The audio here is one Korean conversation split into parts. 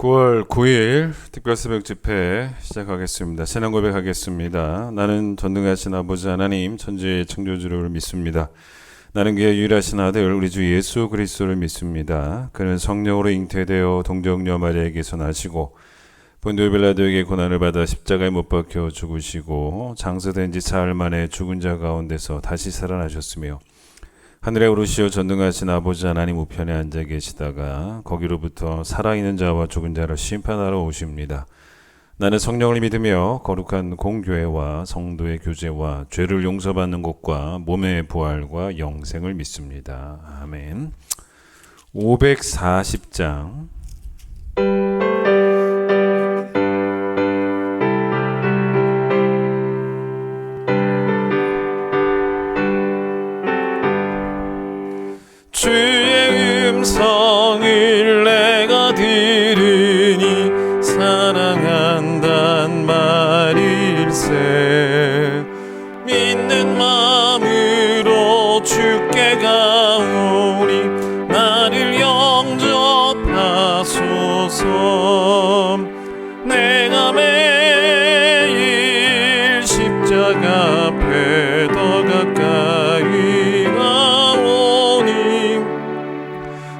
9월 9일 특별새벽 집회 시작하겠습니다. 신앙 고백하겠습니다. 나는 전능하신 아버지 하나님 천지의 창조주를 믿습니다. 나는 그의 유일하신 아들 우리 주 예수 그리스도를 믿습니다. 그는 성령으로 잉태되어 동정녀 마리아에게서 나시고 본디오 빌라도에게 고난을 받아 십자가에 못 박혀 죽으시고 장사된 지 사흘 만에 죽은 자 가운데서 다시 살아나셨으며 하늘에 오르시어 전능하신 아버지 하나님 우편에 앉아 계시다가 거기로부터 살아있는 자와 죽은 자를 심판하러 오십니다. 나는 성령을 믿으며 거룩한 공교회와 성도의 교제와 죄를 용서받는 것과 몸의 부활과 영생을 믿습니다. 아멘. 540장 주의 음성을 내가 들으니 사랑한단 말일세. 믿는 마음으로 주께 가오니 나를 영접하소서. 내가 매일 십자가 앞에 더 가까이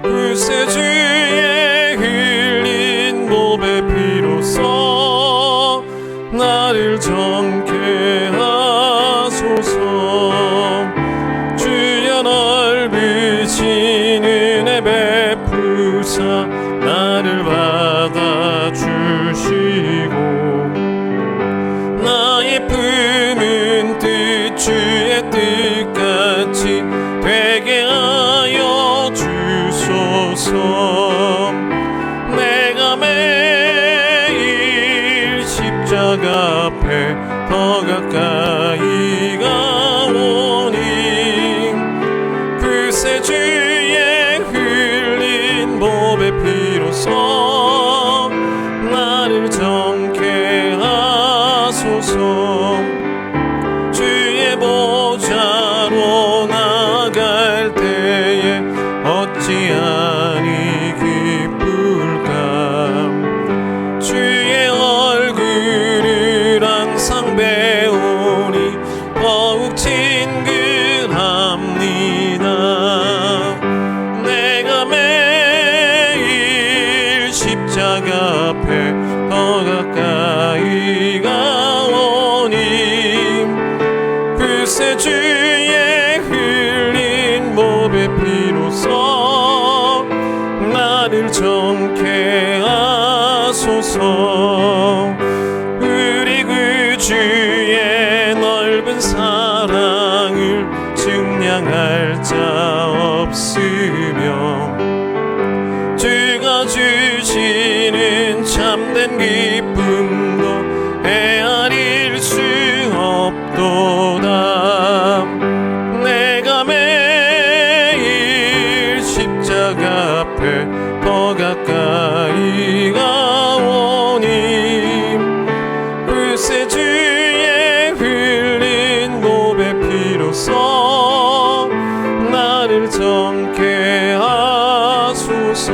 글쎄 주의 흘린 몸의 피로써 나를 정케 하소서. 주여 넓으신 은혜 베푸사 나를 받아주시고 나의 품은 뜻 주의 뜻같이 되게 하여 주소서. 내가 매일 십자가 앞에 더 가까이 가오니 글쎄 주의 흘린 몸의 피로써 나를 정케 하소서. 주의 보좌로 나갈 때에 어찌하니 기쁠까. 주의 얼굴을 항상 배우니 더욱 친근합니다. 내가 매일 십자가 앞에 더 가까이 가오니 글쎄 주의 흘린 몸의 피로써 나를 정케 하소서. 우리 구주의 넓은 사랑을 증량할 자 없으며 주가 주시는 참된 기쁨도 헤아릴 수 없도다. 내가 매일 십자가 앞에 더 가까이 가오니 글쎄 주의 흘린 몸의 피로써 나를 정케 하소서.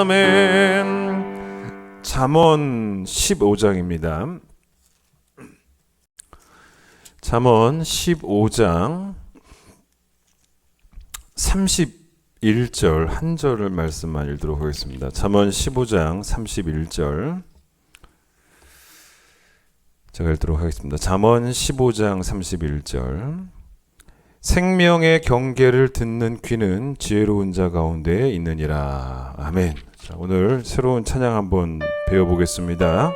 아멘. 잠언 15장입니다. 잠언 15장 31절 한 절을 말씀만 읽도록 하겠습니다. 잠언 15장 31절 제가 읽도록 하겠습니다. 잠언 15장 31절 생명의 경계를 듣는 귀는 지혜로운 자 가운데 있느니라. 아멘. 자, 오늘 새로운 찬양 한번 배워보겠습니다.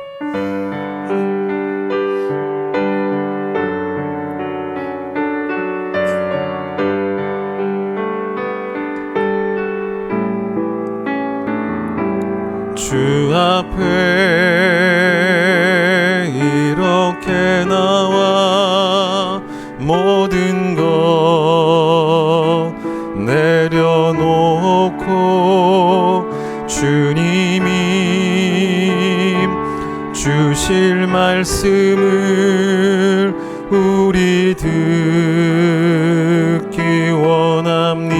주 앞에 이렇게 나와 모든 것 내려놓고 주님이 주실 말씀을 우리 듣기 원합니다.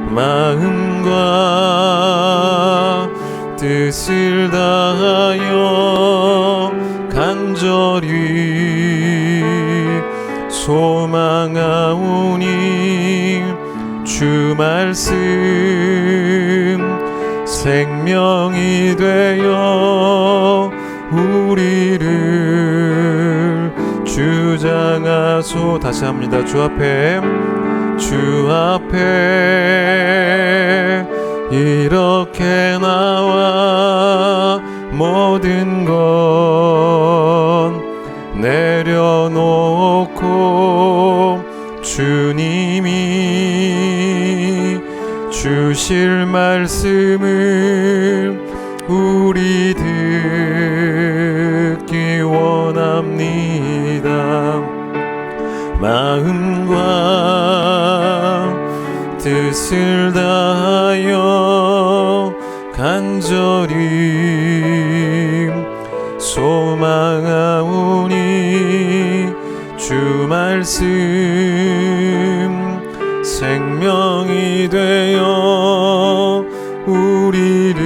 마음과 뜻을 다하여 간절히 소망하오니 주 말씀 생명이 되어 우리를 주장하소. 다시 합니다. 주 앞에 이렇게 나와 모든 건 내려놓고 주님이 주실 말씀을 우리 듣기 원합니다. 마음과 뜻을 다하여 간절히 소망하오니 주 말씀 생명이 되어 우리를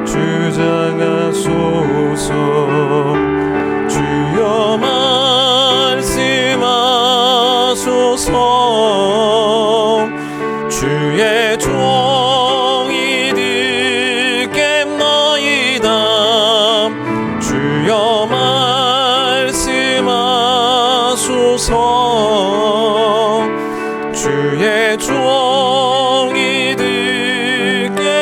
주장하소서. 주여 말씀하소서. 주의 종이 듣겠나이다. 주여 말씀하소서. 주의 종이 듣겠나이다.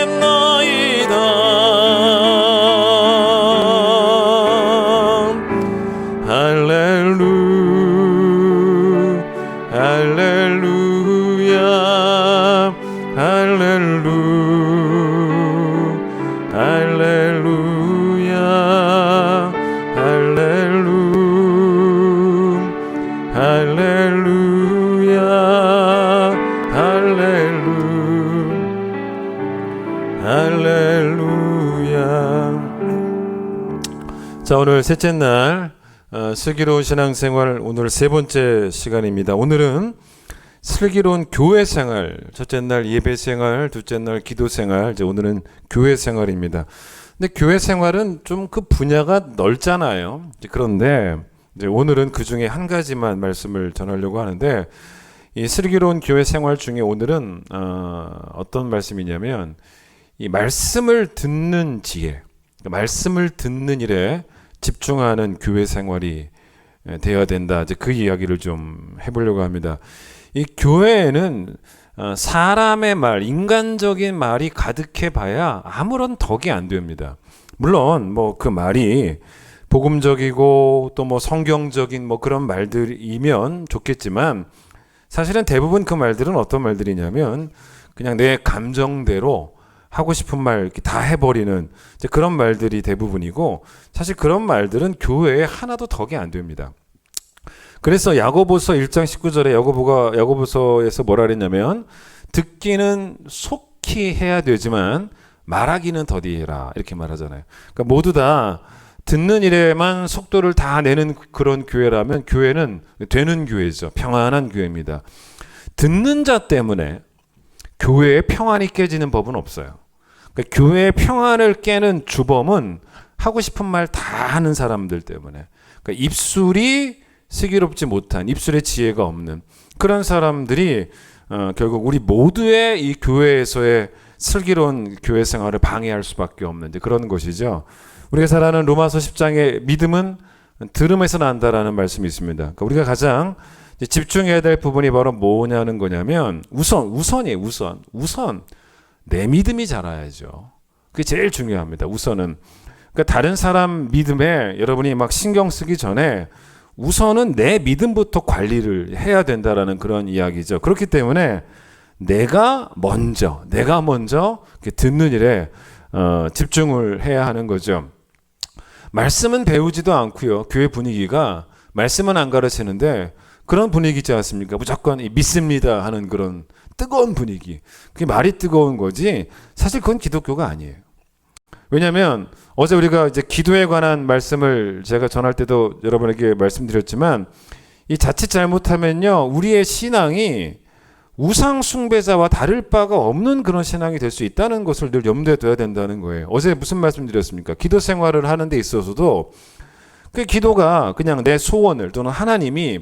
할렐루야 할렐루야 할렐루야 할렐루야 할렐루야 할렐루야. 자, 오늘 셋째 날 슬기로운 신앙생활, 오늘 세 번째 시간입니다. 오늘은 슬기로운 교회 생활, 첫째 날 예배 생활, 둘째 날 기도 생활, 이제 오늘은 교회 생활입니다. 근데 교회 생활은 좀 그 분야가 넓잖아요. 그런데 이제 오늘은 그 중에 한 가지만 말씀을 전하려고 하는데, 이 슬기로운 교회 생활 중에 오늘은 어떤 말씀이냐면, 이 말씀을 듣는 지혜, 말씀을 듣는 일에 집중하는 교회 생활이 되어야 된다. 이제 그 이야기를 좀 해보려고 합니다. 이 교회에는 사람의 말, 인간적인 말이 가득해 봐야 아무런 덕이 안 됩니다. 물론 뭐 그 말이 복음적이고 또 뭐 성경적인 뭐 그런 말들이면 좋겠지만, 사실은 대부분 그 말들은 어떤 말들이냐면 그냥 내 감정대로 하고 싶은 말 이렇게 다 해버리는 이제 그런 말들이 대부분이고, 사실 그런 말들은 교회에 하나도 덕이 안 됩니다. 그래서 야고보서 1장 19절에 야고보서에서 뭐라 그랬냐면, 듣기는 속히 해야 되지만 말하기는 더디해라, 이렇게 말하잖아요. 그러니까 모두 다 듣는 일에만 속도를 다 내는 그런 교회라면 교회는 되는 교회죠. 평안한 교회입니다. 듣는 자 때문에 교회의 평안이 깨지는 법은 없어요. 그러니까 교회의 평안을 깨는 주범은 하고 싶은 말 다 하는 사람들 때문에, 그러니까 입술이 슬기롭지 못한, 입술에 지혜가 없는 그런 사람들이 결국 우리 모두의 이 교회에서의 슬기로운 교회 생활을 방해할 수밖에 없는 그런 것이죠. 우리가 잘 아는 로마서 10장의 믿음은 들음에서 난다라는 말씀이 있습니다. 그러니까 우리가 가장 집중해야 될 부분이 바로 뭐냐는 거냐면, 우선이에요. 우선 내 믿음이 자라야죠. 그게 제일 중요합니다. 우선은. 그러니까 다른 사람 믿음에 여러분이 막 신경 쓰기 전에 우선은 내 믿음부터 관리를 해야 된다라는 그런 이야기죠. 그렇기 때문에 내가 먼저 듣는 일에 집중을 해야 하는 거죠. 말씀은 배우지도 않고요. 교회 분위기가 말씀은 안 가르치는데 그런 분위기지 않습니까? 무조건 믿습니다 하는 그런 뜨거운 분위기. 그게 말이 뜨거운 거지 사실 그건 기독교가 아니에요. 왜냐하면 어제 우리가 이제 기도에 관한 말씀을 제가 전할 때도 여러분에게 말씀드렸지만, 이 자칫 잘못하면요 우리의 신앙이 우상 숭배자와 다를 바가 없는 그런 신앙이 될 수 있다는 것을 늘 염두에 둬야 된다는 거예요. 어제 무슨 말씀 드렸습니까? 기도 생활을 하는 데 있어서도 그 기도가 그냥 내 소원을 또는 하나님이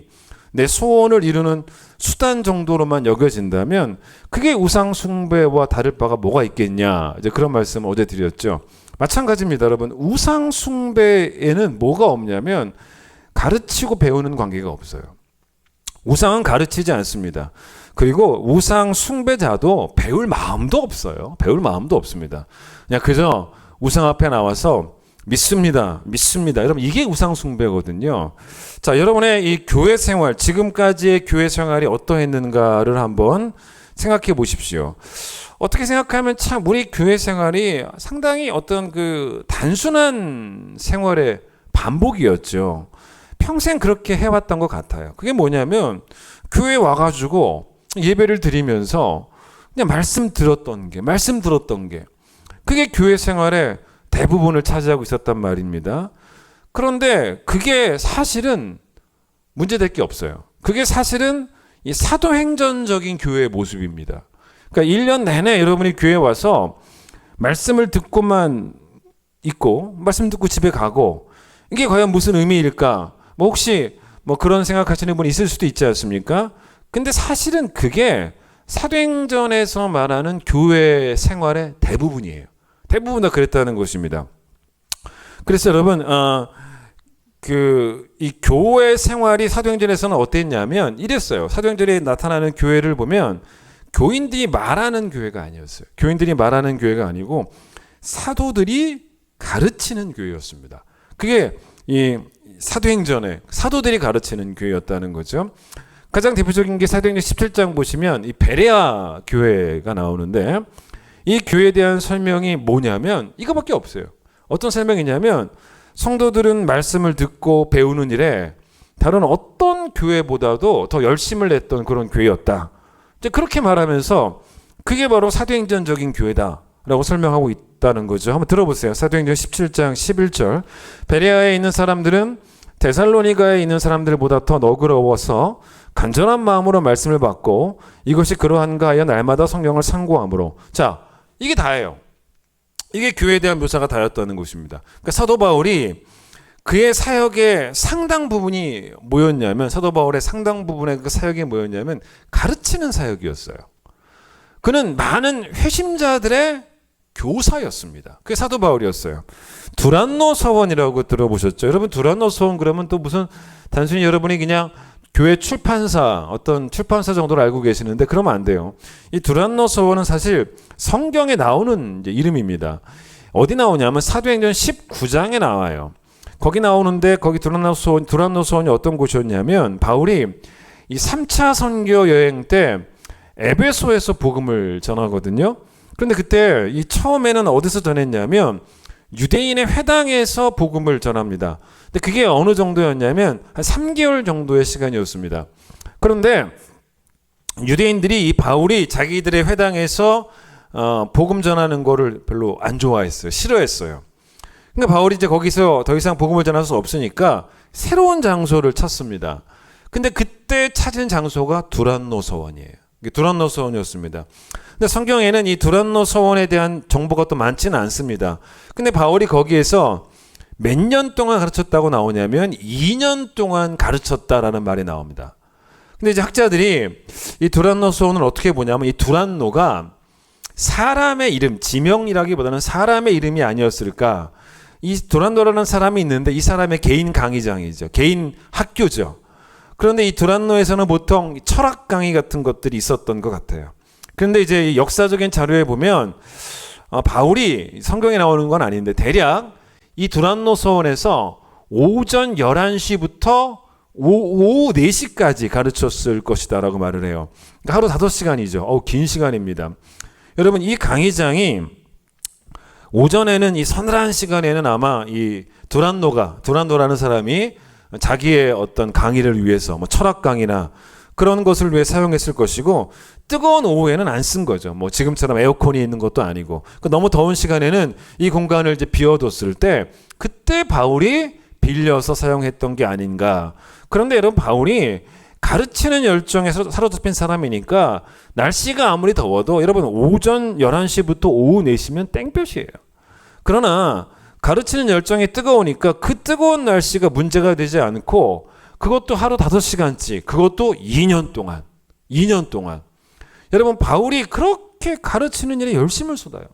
내 소원을 이루는 수단 정도로만 여겨진다면 그게 우상 숭배와 다를 바가 뭐가 있겠냐, 이제 그런 말씀을 어제 드렸죠. 마찬가지입니다, 여러분. 우상 숭배에는 뭐가 없냐면 가르치고 배우는 관계가 없어요. 우상은 가르치지 않습니다. 그리고 우상 숭배자도 배울 마음도 없어요. 배울 마음도 없습니다. 그냥 그저 우상 앞에 나와서 믿습니다. 여러분, 이게 우상 숭배거든요. 자, 여러분의 이 교회 생활, 지금까지의 교회 생활이 어떠했는가를 한번 생각해 보십시오. 어떻게 생각하면 참 우리 교회 생활이 상당히 어떤 그 단순한 생활의 반복이었죠. 평생 그렇게 해왔던 것 같아요. 그게 뭐냐면 교회 와가지고 예배를 드리면서 그냥 말씀 들었던 게 그게 교회 생활의 대부분을 차지하고 있었단 말입니다. 그런데 그게 사실은 문제될 게 없어요. 그게 사실은 이 사도행전적인 교회의 모습입니다. 그러니까 1년 내내 여러분이 교회에 와서 말씀을 듣고만 있고 말씀 듣고 집에 가고 이게 과연 무슨 의미일까? 뭐 혹시 뭐 그런 생각하시는 분이 있을 수도 있지 않습니까? 근데 사실은 그게 사도행전에서 말하는 교회 생활의 대부분이에요. 대부분 다 그랬다는 것입니다. 그래서 여러분, 이 교회 생활이 사도행전에서는 어땠냐면 이랬어요. 사도행전에 나타나는 교회를 보면 교인들이 말하는 교회가 아니었어요. 교인들이 말하는 교회가 아니고 사도들이 가르치는 교회였습니다. 그게 이 사도행전에 사도들이 가르치는 교회였다는 거죠. 가장 대표적인 게 사도행전 17장 보시면 이 베레아 교회가 나오는데 이 교회에 대한 설명이 뭐냐면 이거밖에 없어요. 어떤 설명이냐면 성도들은 말씀을 듣고 배우는 일에 다른 어떤 교회보다도 더 열심을 냈던 그런 교회였다. 이제 그렇게 말하면서 그게 바로 사도행전적인 교회다라고 설명하고 있다는 거죠. 한번 들어보세요. 사도행전 17장 11절. 베레아에 있는 사람들은 데살로니가에 있는 사람들보다 더 너그러워서 간절한 마음으로 말씀을 받고 이것이 그러한가 하여 날마다 성경을 상고함으로. 자, 이게 다예요. 이게 교회에 대한 묘사가 다였다는 것입니다. 그러니까 사도 바울이 그의 사역의 상당 부분이 뭐였냐면 사도 바울의 상당 부분의 그 사역이 뭐였냐면 가르치는 사역이었어요. 그는 많은 회심자들의 교사였습니다. 그게 사도 바울이었어요. 두란노 서원이라고 들어보셨죠? 여러분, 두란노 서원 그러면 또 무슨 단순히 여러분이 그냥 교회 출판사, 어떤 출판사 정도로 알고 계시는데 그러면 안 돼요. 이 두란노 서원은 사실 성경에 나오는 이제 이름입니다. 어디 나오냐면 사도행전 19장에 나와요. 거기 나오는데 거기 두란노 서원이 어떤 곳이었냐면 바울이 이 3차 선교 여행 때 에베소에서 복음을 전하거든요. 그런데 그때 이 처음에는 어디서 전했냐면 유대인의 회당에서 복음을 전합니다. 근데 그게 어느 정도였냐면 한 3개월 정도의 시간이었습니다. 그런데 유대인들이 이 바울이 자기들의 회당에서 복음 전하는 거를 별로 안 좋아했어요. 싫어했어요. 그러니까 바울이 이제 거기서 더 이상 복음을 전할 수 없으니까 새로운 장소를 찾습니다. 근데 그때 찾은 장소가 두란노 서원이에요. 두란노 서원이었습니다. 근데 성경에는 이 두란노 서원에 대한 정보가 또 많지는 않습니다. 근데 바울이 거기에서 몇 년 동안 가르쳤다고 나오냐면 2년 동안 가르쳤다라는 말이 나옵니다. 근데 이제 학자들이 이 두란노 서원을 어떻게 보냐면 이 두란노가 사람의 이름, 지명이라기보다는 사람의 이름이 아니었을까. 이 두란노라는 사람이 있는데 이 사람의 개인 강의장이죠. 개인 학교죠. 그런데 이 두란노에서는 보통 철학 강의 같은 것들이 있었던 것 같아요. 그런데 이제 역사적인 자료에 보면 바울이 성경에 나오는 건 아닌데 대략 이 두란노 서원에서 오전 11시부터 오후 4시까지 가르쳤을 것이다 라고 말을 해요. 그러니까 하루 5시간이죠. 긴 시간입니다. 여러분, 이 강의장이 오전에는 이 서늘한 시간에는 아마 이 두란노라는 사람이 자기의 어떤 강의를 위해서 뭐 철학 강의나 그런 것을 위해 사용했을 것이고 뜨거운 오후에는 안 쓴 거죠. 뭐 지금처럼 에어컨이 있는 것도 아니고 너무 더운 시간에는 이 공간을 이제 비워뒀을 때 그때 바울이 빌려서 사용했던 게 아닌가. 그런데 여러분, 바울이 가르치는 열정에 사로잡힌 사람이니까 날씨가 아무리 더워도 여러분 오전 11시부터 오후 4시면 땡볕이에요. 그러나 가르치는 열정이 뜨거우니까 그 뜨거운 날씨가 문제가 되지 않고 그것도 하루 5시간씩, 그것도 2년 동안. 여러분 바울이 그렇게 가르치는 일에 열심을 쏟아요.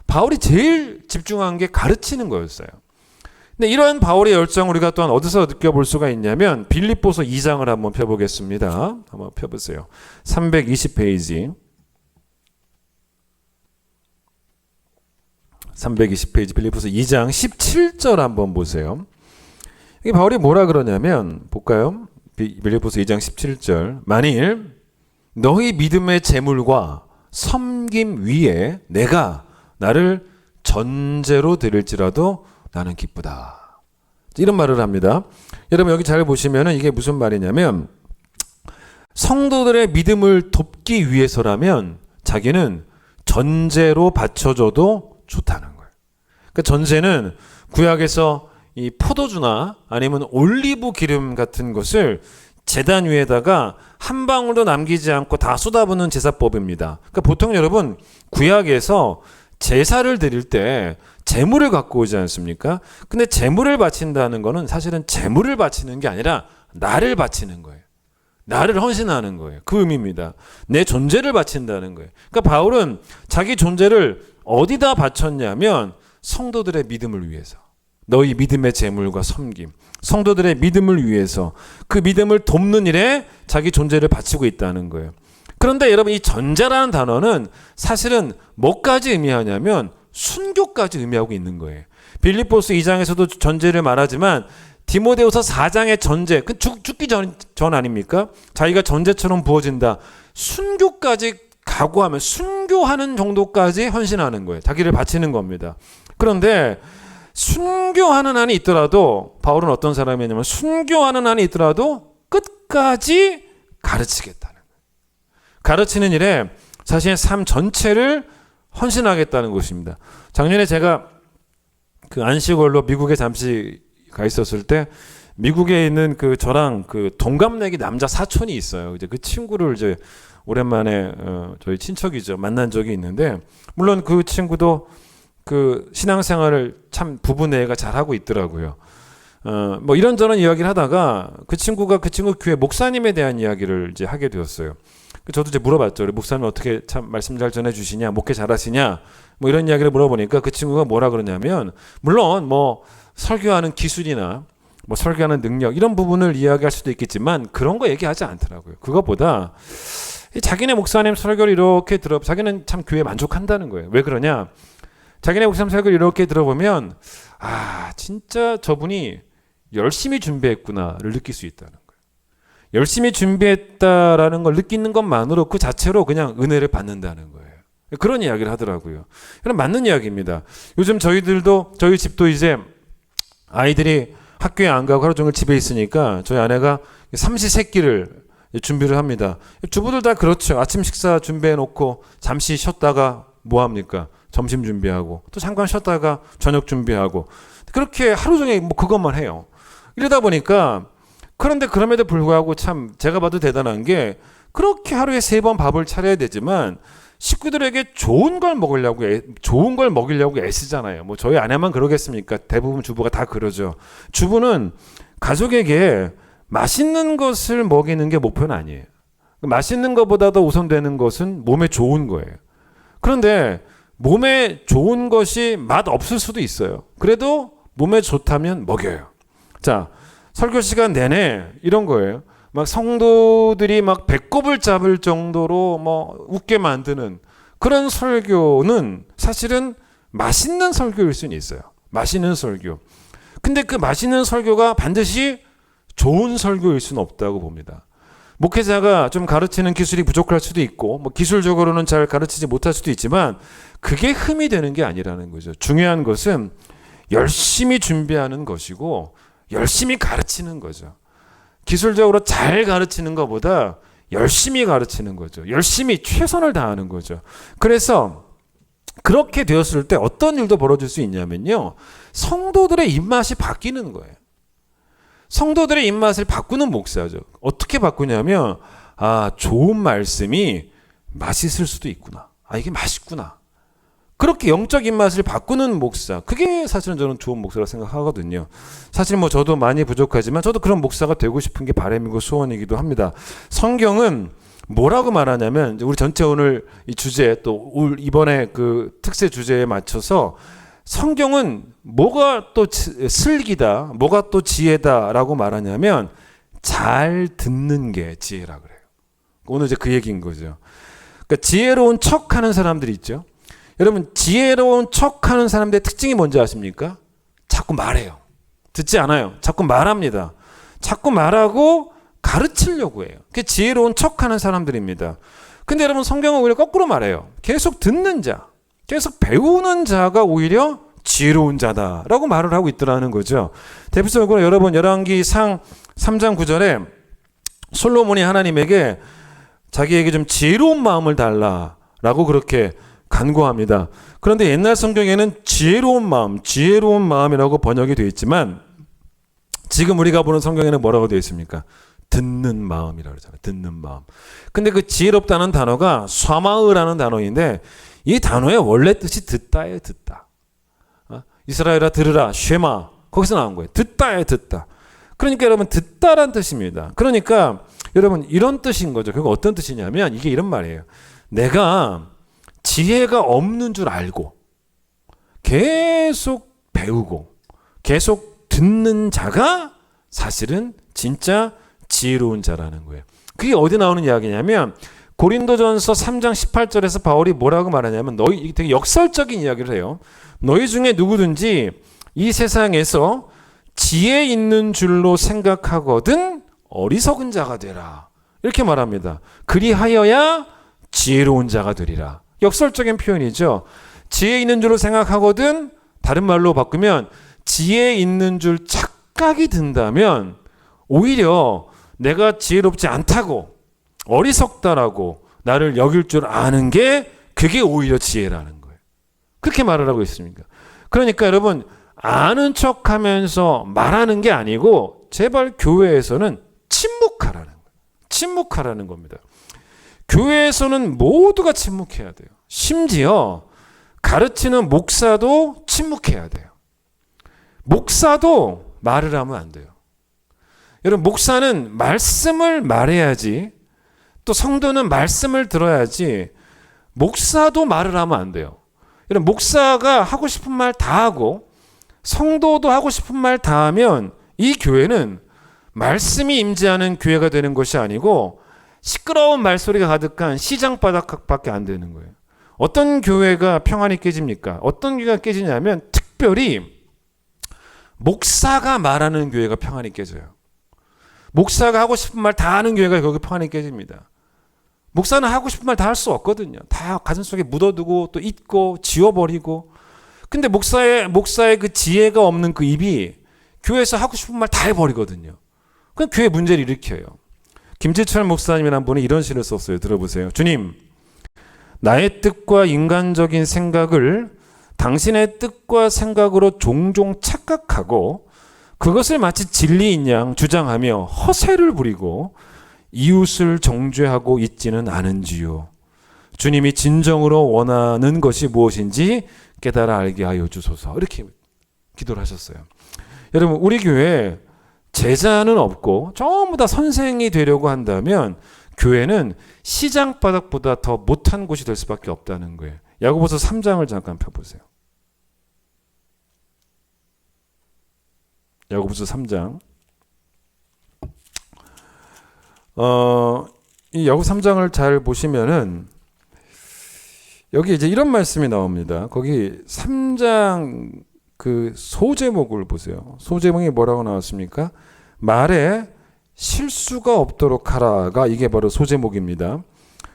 바울이 제일 집중한 게 가르치는 거였어요. 근데 이러한 바울의 열정을 우리가 또한 어디서 느껴볼 수가 있냐면 빌립보서 2장을 한번 펴보겠습니다. 한번 펴보세요. 320페이지. 320페이지 빌립보서 2장 17절 한번 보세요. 이게 바울이 뭐라 그러냐면 볼까요? 빌립보서 2장 17절. 만일 너희 믿음의 재물과 섬김 위에 내가 나를 전제로 드릴지라도 나는 기쁘다. 이런 말을 합니다. 여러분 여기 잘 보시면 이게 무슨 말이냐면 성도들의 믿음을 돕기 위해서라면 자기는 전제로 바쳐줘도 좋다는 거예요. 그러니까 전제는 구약에서 이 포도주나 아니면 올리브 기름 같은 것을 제단 위에다가 한 방울도 남기지 않고 다 쏟아붓는 제사법입니다. 그러니까 보통 여러분 구약에서 제사를 드릴 때 제물을 갖고 오지 않습니까? 근데 제물을 바친다는 거는 사실은 제물을 바치는 게 아니라 나를 바치는 거예요. 나를 헌신하는 거예요. 그 의미입니다. 내 존재를 바친다는 거예요. 그러니까 바울은 자기 존재를 어디다 바쳤냐면 성도들의 믿음을 위해서. 너희 믿음의 재물과 섬김. 성도들의 믿음을 위해서 그 믿음을 돕는 일에 자기 존재를 바치고 있다는 거예요. 그런데 여러분 이 전제라는 단어는 사실은 뭐까지 의미하냐면 순교까지 의미하고 있는 거예요. 빌립보스 2장에서도 전제를 말하지만 디모데후서 4장의 전제, 그 죽기 전 아닙니까? 자기가 전제처럼 부어진다. 순교까지 각오하면 순교하는 정도까지 헌신하는 거예요. 자기를 바치는 겁니다. 그런데 순교하는 한이 있더라도 바울은 어떤 사람이냐면 순교하는 한이 있더라도 끝까지 가르치겠다는 거예요. 가르치는 일에 자신의 삶 전체를 헌신하겠다는 것입니다. 작년에 제가 그 안식월로 미국에 잠시 가 있었을 때 미국에 있는 그 저랑 그 동갑내기 남자 사촌이 있어요. 이제 그 친구를 이제 오랜만에 저희 친척이죠. 만난 적이 있는데 물론 그 친구도 그 신앙생활을 참 부부 내가 잘 하고 있더라고요. 뭐 이런저런 이야기를 하다가 그 친구 교회 목사님에 대한 이야기를 이제 하게 되었어요. 저도 이제 물어봤죠. 목사님 어떻게 참 말씀 잘 전해주시냐, 목회 잘하시냐, 뭐 이런 이야기를 물어보니까 그 친구가 뭐라 그러냐면 물론 뭐 설교하는 기술이나 뭐 설교하는 능력 이런 부분을 이야기할 수도 있겠지만 그런 거 얘기하지 않더라고요. 그것보다 자기네 목사님 설교를 이렇게 자기는 참 교회에 만족한다는 거예요. 왜 그러냐? 자기네 목사님 설교를 이렇게 들어보면 진짜 저분이 열심히 준비했구나를 느낄 수 있다는 거예요. 열심히 준비했다라는 걸 느끼는 것만으로 그 자체로 그냥 은혜를 받는다는 거예요. 그런 이야기를 하더라고요. 그럼 맞는 이야기입니다. 요즘 저희 집도 이제 아이들이 학교에 안 가고 하루 종일 집에 있으니까 저희 아내가 삼시세끼를 준비를 합니다. 주부들 다 그렇죠. 아침 식사 준비해 놓고 잠시 쉬었다가 뭐 합니까? 점심 준비하고 또 잠깐 쉬었다가 저녁 준비하고 그렇게 하루 종일 뭐 그것만 해요. 이러다 보니까 그런데 그럼에도 불구하고 참 제가 봐도 대단한 게 그렇게 하루에 3번 밥을 차려야 되지만 식구들에게 좋은 걸 먹이려고 애쓰잖아요. 뭐 저희 아내만 그러겠습니까? 대부분 주부가 다 그러죠. 주부는 가족에게 맛있는 것을 먹이는 게 목표는 아니에요. 맛있는 것보다도 우선되는 것은 몸에 좋은 거예요. 그런데 몸에 좋은 것이 맛 없을 수도 있어요. 그래도 몸에 좋다면 먹여요. 자, 설교 시간 내내 이런 거예요. 막 성도들이 막 배꼽을 잡을 정도로 뭐 웃게 만드는 그런 설교는 사실은 맛있는 설교일 수는 있어요. 맛있는 설교. 근데 그 맛있는 설교가 반드시 좋은 설교일 수는 없다고 봅니다. 목회자가 좀 가르치는 기술이 부족할 수도 있고 뭐 기술적으로는 잘 가르치지 못할 수도 있지만 그게 흠이 되는 게 아니라는 거죠. 중요한 것은 열심히 준비하는 것이고 열심히 가르치는 거죠. 기술적으로 잘 가르치는 것보다 열심히 가르치는 거죠. 열심히 최선을 다하는 거죠. 그래서 그렇게 되었을 때 어떤 일도 벌어질 수 있냐면요. 성도들의 입맛이 바뀌는 거예요. 성도들의 입맛을 바꾸는 목사죠. 어떻게 바꾸냐면 좋은 말씀이 맛있을 수도 있구나. 이게 맛있구나. 그렇게 영적 입맛을 바꾸는 목사. 그게 사실은 저는 좋은 목사라고 생각하거든요. 사실 저도 많이 부족하지만 저도 그런 목사가 되고 싶은 게 바람이고 소원이기도 합니다. 성경은 뭐라고 말하냐면 우리 전체 오늘 이 주제 또 이번에 그 특세 주제에 맞춰서 성경은 뭐가 또 슬기다, 뭐가 또 지혜다라고 말하냐면 잘 듣는 게 지혜라 그래요. 오늘 이제 그 얘기인 거죠. 그러니까 지혜로운 척하는 사람들이 있죠. 여러분 지혜로운 척하는 사람들의 특징이 뭔지 아십니까? 자꾸 말해요. 듣지 않아요. 자꾸 말합니다. 자꾸 말하고 가르치려고 해요. 그게 지혜로운 척하는 사람들입니다. 근데 여러분 성경은 오히려 거꾸로 말해요. 계속 듣는 자, 계속 배우는 자가 오히려 지혜로운 자다라고 말을 하고 있더라는 거죠. 대표적으로 여러분 열왕기상 3장 9절에 솔로몬이 하나님에게 자기에게 좀 지혜로운 마음을 달라라고 그렇게 간구합니다. 그런데 옛날 성경에는 지혜로운 마음이라고 번역이 되어 있지만 지금 우리가 보는 성경에는 뭐라고 되어 있습니까? 듣는 마음이라고 그러잖아요. 듣는 마음. 근데 그 지혜롭다는 단어가 샤마으라는 단어인데 이 단어의 원래 뜻이 듣다예요. 듣다. 이스라엘아 들으라 쉐마 거기서 나온 거예요. 듣다예요. 듣다. 그러니까 여러분 듣다란 뜻입니다. 그러니까 여러분 이런 뜻인 거죠. 그게 어떤 뜻이냐면 이게 이런 말이에요. 내가 지혜가 없는 줄 알고 계속 배우고 계속 듣는 자가 사실은 진짜 지혜로운 자라는 거예요. 그게 어디 나오는 이야기냐면 고린도전서 3장 18절에서 바울이 뭐라고 말하냐면 너희 되게 역설적인 이야기를 해요. 너희 중에 누구든지 이 세상에서 지혜 있는 줄로 생각하거든 어리석은 자가 되라. 이렇게 말합니다. 그리하여야 지혜로운 자가 되리라. 역설적인 표현이죠. 지혜 있는 줄로 생각하거든 다른 말로 바꾸면 지혜 있는 줄 착각이 든다면 오히려 내가 지혜롭지 않다고 어리석다라고 나를 여길 줄 아는 게 그게 오히려 지혜라는 거예요. 그렇게 말을 하고 있습니까? 그러니까 여러분 아는 척하면서 말하는 게 아니고 제발 교회에서는 침묵하라는 거예요. 침묵하라는 겁니다. 교회에서는 모두가 침묵해야 돼요. 심지어 가르치는 목사도 침묵해야 돼요. 목사도 말을 하면 안 돼요. 여러분 목사는 말씀을 말해야지 또 성도는 말씀을 들어야지 목사도 말을 하면 안 돼요. 여러분 목사가 하고 싶은 말 다 하고 성도도 하고 싶은 말 다 하면 이 교회는 말씀이 임재하는 교회가 되는 것이 아니고 시끄러운 말소리가 가득한 시장바닥밖에 안 되는 거예요. 어떤 교회가 평안이 깨집니까? 어떤 교회가 깨지냐면 특별히 목사가 말하는 교회가 평안이 깨져요. 목사가 하고 싶은 말 다 하는 교회가 거기 평안이 깨집니다. 목사는 하고 싶은 말 다 할 수 없거든요. 다 가슴속에 묻어두고 또 잊고 지워버리고. 근데 목사의 그 지혜가 없는 그 입이 교회에서 하고 싶은 말 다 해버리거든요. 그럼 교회 문제를 일으켜요. 김지철 목사님이라는 분이 이런 시를 썼어요. 들어보세요. 주님, 나의 뜻과 인간적인 생각을 당신의 뜻과 생각으로 종종 착각하고 그것을 마치 진리인 양 주장하며 허세를 부리고 이웃을 정죄하고 있지는 않은지요. 주님이 진정으로 원하는 것이 무엇인지 깨달아 알게 하여 주소서. 이렇게 기도를 하셨어요. 여러분 우리 교회에 제자는 없고 전부 다 선생이 되려고 한다면 교회는 시장바닥보다 더 못한 곳이 될 수밖에 없다는 거예요. 야고보서 3장을 잠깐 펴보세요. 야고보서 3장. 이 야고보 3장을 잘 보시면은 여기 이제 이런 말씀이 나옵니다. 거기 3장 그 소제목을 보세요. 소제목이 뭐라고 나왔습니까? 말에 실수가 없도록 하라가 이게 바로 소제목입니다.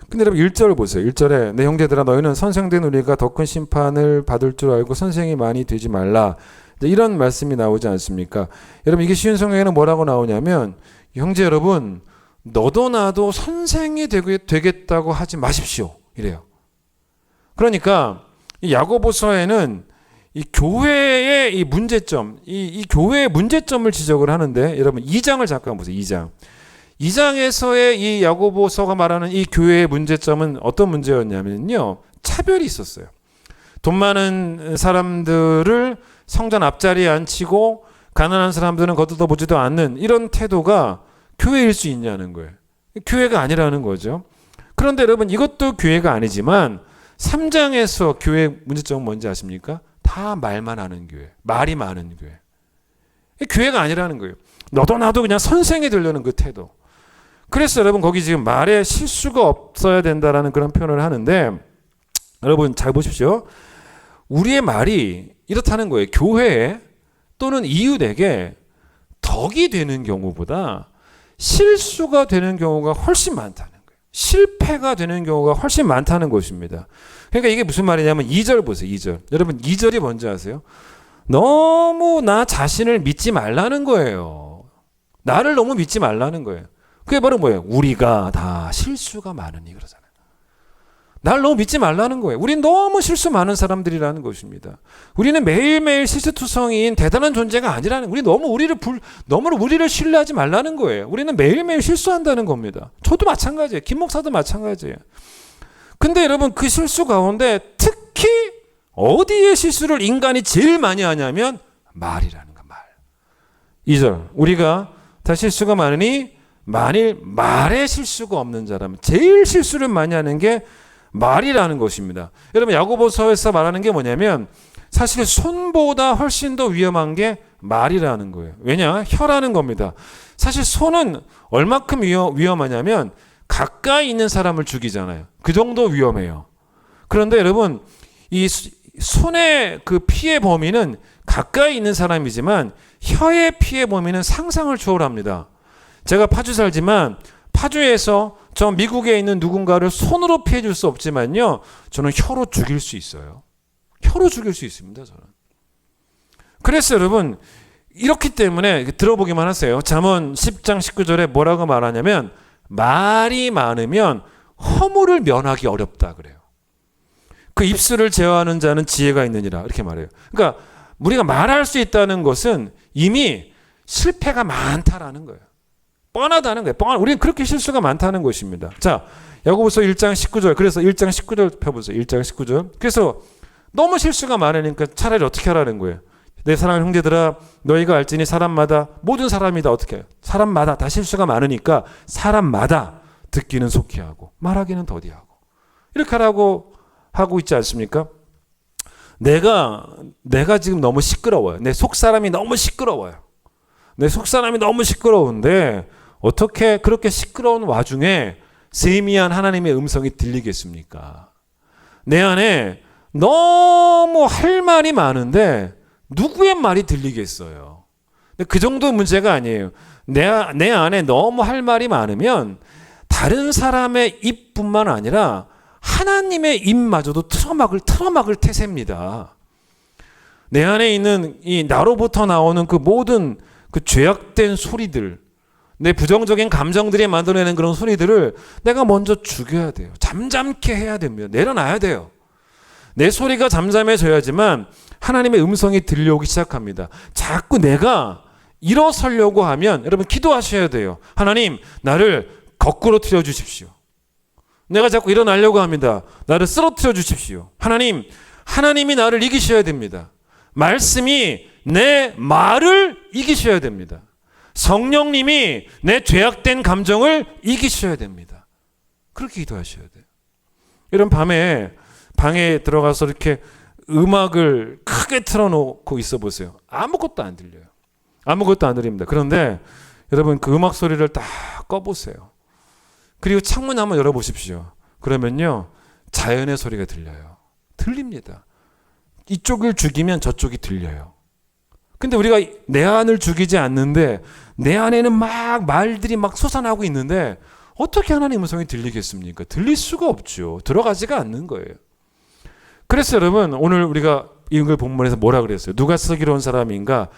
근데 여러분 1절 보세요. 1절에 내 형제들아 너희는 선생된 우리가 더 큰 심판을 받을 줄 알고 선생이 많이 되지 말라. 이런 말씀이 나오지 않습니까? 여러분 이게 쉬운 성경에는 뭐라고 나오냐면 형제 여러분 너도 나도 선생이 되겠다고 하지 마십시오. 이래요. 그러니까 이 야고보서에는 이 교회의 이 문제점, 이 교회의 문제점을 지적을 하는데 여러분 2장을 잠깐 보세요. 2장. 2장에서의 이 야고보서가 말하는 이 교회의 문제점은 어떤 문제였냐면요. 차별이 있었어요. 돈 많은 사람들을 성전 앞자리에 앉히고 가난한 사람들은 거들떠보지도 않는 이런 태도가 교회일 수 있냐는 거예요. 교회가 아니라는 거죠. 그런데 여러분 이것도 교회가 아니지만 3장에서 교회 문제점은 뭔지 아십니까? 다 말만 하는 교회, 말이 많은 교회. 교회가 아니라는 거예요. 너도 나도 그냥 선생이 되려는 그 태도. 그래서 여러분 거기 지금 말에 실수가 없어야 된다라는 그런 표현을 하는데 여러분 잘 보십시오. 우리의 말이 이렇다는 거예요. 교회에 또는 이웃에게 덕이 되는 경우보다 실수가 되는 경우가 훨씬 많다는 거예요. 실패가 되는 경우가 훨씬 많다는 것입니다. 그러니까 이게 무슨 말이냐면 2절 보세요. 2절. 여러분 2절이 뭔지 아세요? 너무 나 자신을 믿지 말라는 거예요. 나를 너무 믿지 말라는 거예요. 그게 바로 뭐예요? 우리가 다 실수가 많으니 그러잖아요. 날 너무 믿지 말라는 거예요. 우린 너무 실수 많은 사람들이라는 것입니다. 우리는 매일매일 실수투성이인 대단한 존재가 아니라는, 너무 우리를 신뢰하지 말라는 거예요. 우리는 매일매일 실수한다는 겁니다. 저도 마찬가지예요. 김 목사도 마찬가지예요. 근데 여러분 그 실수 가운데 특히 어디에 실수를 인간이 제일 많이 하냐면 말이라는 거, 말. 2절. 우리가 다 실수가 많으니 만일 말에 실수가 없는 자라면 제일 실수를 많이 하는 게 말이라는 것입니다. 여러분 야고보서에서 말하는 게 뭐냐면 사실 손보다 훨씬 더 위험한 게 말이라는 거예요. 왜냐? 혀라는 겁니다. 사실 손은 얼마큼 위험하냐면 가까이 있는 사람을 죽이잖아요. 그 정도 위험해요. 그런데 여러분 이 손의 그 피해 범위는 가까이 있는 사람이지만 혀의 피해 범위는 상상을 초월합니다. 제가 파주 살지만 파주에서 저 미국에 있는 누군가를 손으로 피해 줄 수 없지만요. 저는 혀로 죽일 수 있어요. 혀로 죽일 수 있습니다. 저는. 그래서 여러분 이렇기 때문에 들어보기만 하세요. 잠언 10장 19절에 뭐라고 말하냐면 말이 많으면 허물을 면하기 어렵다 그래요. 그 입술을 제어하는 자는 지혜가 있느니라 이렇게 말해요. 그러니까 우리가 말할 수 있다는 것은 이미 실패가 많다라는 거예요. 뻔하다는 거예요. 우리는 그렇게 실수가 많다는 것입니다. 자, 야고보서 1장 19절. 그래서 1장 19절 펴보세요. 1장 19절. 그래서 너무 실수가 많으니까 차라리 어떻게 하라는 거예요. 내 사랑하는 형제들아 너희가 알지니 사람마다 모든 사람이 다 어떻게 해요. 사람마다 다 실수가 많으니까 사람마다 듣기는 속히 하고 말하기는 더디하고 이렇게 하라고 하고 있지 않습니까? 내가 지금 너무 시끄러워요. 내 속사람이 너무 시끄러워요. 내 속사람이 너무 시끄러운데 어떻게 그렇게 시끄러운 와중에 세미한 하나님의 음성이 들리겠습니까? 내 안에 너무 할 말이 많은데 누구의 말이 들리겠어요? 근데 그 정도 문제가 아니에요. 내 안에 너무 할 말이 많으면 다른 사람의 입뿐만 아니라 하나님의 입마저도 틀어막을 태세입니다. 내 안에 있는 이 나로부터 나오는 그 모든 그 죄악된 소리들, 내 부정적인 감정들이 만들어내는 그런 소리들을 내가 먼저 죽여야 돼요. 잠잠케 해야 됩니다. 내려놔야 돼요. 내 소리가 잠잠해져야지만 하나님의 음성이 들려오기 시작합니다. 자꾸 내가 일어서려고 하면 여러분 기도하셔야 돼요. 하나님 나를 거꾸로 틀어 주십시오. 내가 자꾸 일어나려고 합니다. 나를 쓰러뜨려 주십시오. 하나님이 나를 이기셔야 됩니다. 말씀이 내 말을 이기셔야 됩니다. 성령님이 내 죄악된 감정을 이기셔야 됩니다. 그렇게 기도하셔야 돼요. 이런 밤에 방에 들어가서 이렇게 음악을 크게 틀어놓고 있어 보세요. 아무것도 안 들려요. 아무것도 안 들립니다. 그런데 여러분 그 음악 소리를 딱 꺼보세요. 그리고 창문 한번 열어보십시오. 그러면요 자연의 소리가 들려요. 들립니다. 이쪽을 죽이면 저쪽이 들려요. 근데 우리가 내 안을 죽이지 않는데 내 안에는 막 말들이 막 솟아나고 있는데 어떻게 하나님의 음성이 들리겠습니까? 들릴 수가 없죠. 들어가지가 않는 거예요. 그래서 여러분 오늘 우리가 이걸 본문에서 뭐라 그랬어요? 누가 슬기로운 사람인가?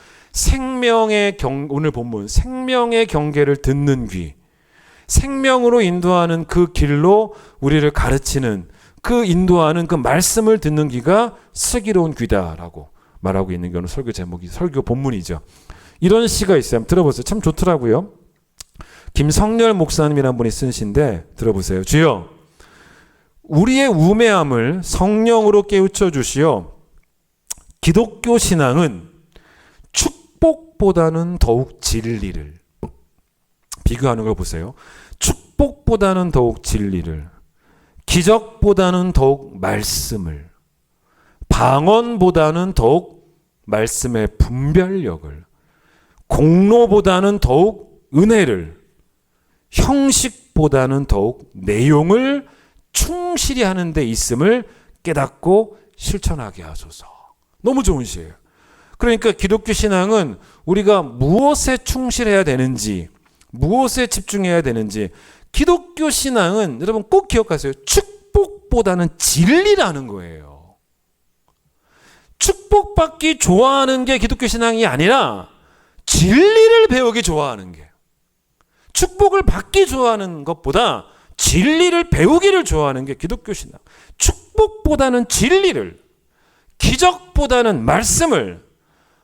오늘 본문 생명의 경계를 듣는 귀, 생명으로 인도하는 그 길로 우리를 가르치는 그 인도하는 그 말씀을 듣는 귀가 슬기로운 귀다라고 말하고 있는 게 오늘 설교 제목이 설교 본문이죠. 이런 시가 있어요. 한번 들어보세요. 참 좋더라고요. 김성렬 목사님이라는 분이 쓴 시인데 들어보세요. 주여 우리의 우매함을 성령으로 깨우쳐 주시어 기독교 신앙은 축복보다는 더욱 진리를, 비교하는 걸 보세요. 축복보다는 더욱 진리를, 기적보다는 더욱 말씀을, 방언보다는 더욱 말씀의 분별력을, 공로보다는 더욱 은혜를, 형식보다는 더욱 내용을 충실히 하는 데 있음을 깨닫고 실천하게 하소서. 너무 좋은 시예요. 그러니까 기독교 신앙은 우리가 무엇에 충실해야 되는지, 무엇에 집중해야 되는지, 기독교 신앙은 여러분 꼭 기억하세요. 축복보다는 진리라는 거예요. 축복받기 좋아하는 게 기독교 신앙이 아니라 진리를 배우기 좋아하는 게, 축복을 받기 좋아하는 것보다 진리를 배우기를 좋아하는 게 기독교 신앙. 축복보다는 진리를, 기적보다는 말씀을,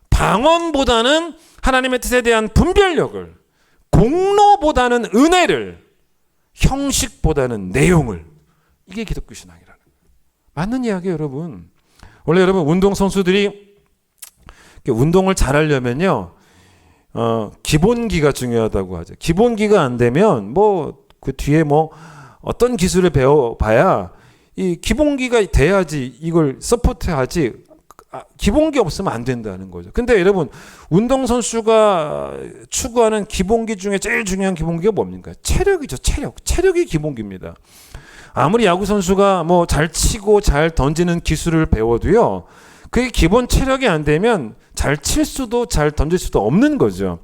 방언보다는 하나님의 뜻에 대한 분별력을, 공로보다는 은혜를, 형식보다는 내용을, 이게 기독교 신앙이라는 거예요. 맞는 이야기예요, 여러분. 원래 여러분 운동선수들이 운동을 잘하려면요, 기본기가 중요하다고 하죠. 기본기가 안 되면 그 뒤에 어떤 기술을 배워봐야 이 기본기가 돼야지 이걸 서포트하지, 기본기 없으면 안 된다는 거죠. 근데 여러분 운동선수가 추구하는 기본기 중에 제일 중요한 기본기가 뭡니까? 체력이죠. 체력이 기본기입니다. 아무리 야구선수가 잘 치고 잘 던지는 기술을 배워도요, 그게 기본 체력이 안 되면 잘 칠 수도 잘 던질 수도 없는 거죠.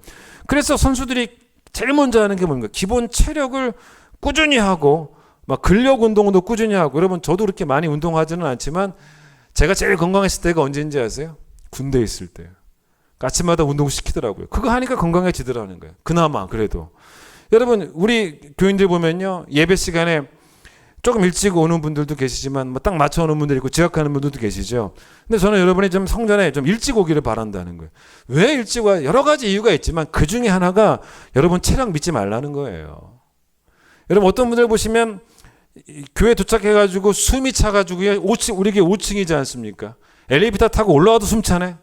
그래서 선수들이 제일 먼저 하는 게 뭡니까? 기본 체력을 꾸준히 하고, 근력 운동도 꾸준히 하고. 여러분 저도 그렇게 많이 운동하지는 않지만 제가 제일 건강했을 때가 언제인지 아세요? 군대에 있을 때요. 아침마다 운동시키더라고요. 그거 하니까 건강해지더라는 거예요. 그나마 그래도. 여러분 우리 교인들 보면요, 예배 시간에 조금 일찍 오는 분들도 계시지만 딱 맞춰 오는 분들 있고 지각하는 분들도 계시죠. 근데 저는 여러분이 좀 성전에 좀 일찍 오기를 바란다는 거예요. 왜 일찍 와? 여러 가지 이유가 있지만 그 중에 하나가 여러분 체력 믿지 말라는 거예요. 여러분 어떤 분들 보시면 교회 도착해가지고 숨이 차가지고요, 5층, 우리 교회 5층이지 않습니까? 엘리베이터 타고 올라와도 숨 차네.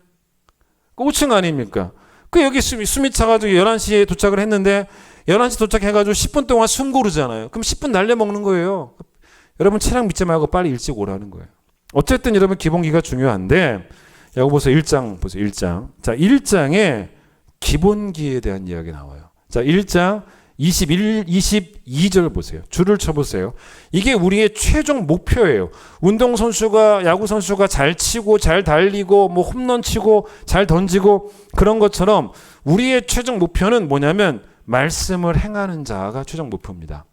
그 5층 아닙니까? 그 여기 숨이 차가지고 11시에 도착을 했는데 11시 도착해가지고 10분 동안 숨 고르잖아요. 그럼 10분 날려 먹는 거예요. 여러분 체력 믿지 말고 빨리 일찍 오라는 거예요. 어쨌든 여러분 기본기가 중요한데, 야고보서 1장 보세요. 1장. 자, 1장에 기본기에 대한 이야기 나와요. 자, 1장 22절 보세요. 줄을 쳐보세요. 이게 우리의 최종 목표예요. 운동선수가, 야구선수가 잘 치고 잘 달리고 홈런 치고 잘 던지고 그런 것처럼 우리의 최종 목표는 뭐냐면 말씀을 행하는 자가 최종 목표입니다.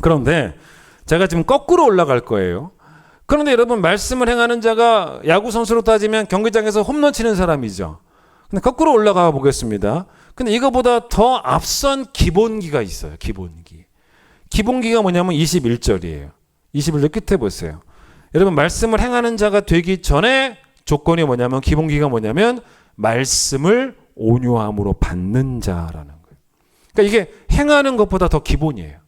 그런데 제가 지금 거꾸로 올라갈 거예요. 그런데 여러분 말씀을 행하는 자가 야구선수로 따지면 경기장에서 홈런 치는 사람이죠. 근데 거꾸로 올라가 보겠습니다. 근데 이거보다 더 앞선 기본기가 있어요. 기본기가 뭐냐면 21절이에요. 21절 끝에 보세요. 여러분 말씀을 행하는 자가 되기 전에 조건이 뭐냐면, 기본기가 뭐냐면 말씀을 온유함으로 받는 자라는 거예요. 그러니까 이게 행하는 것보다 더 기본이에요.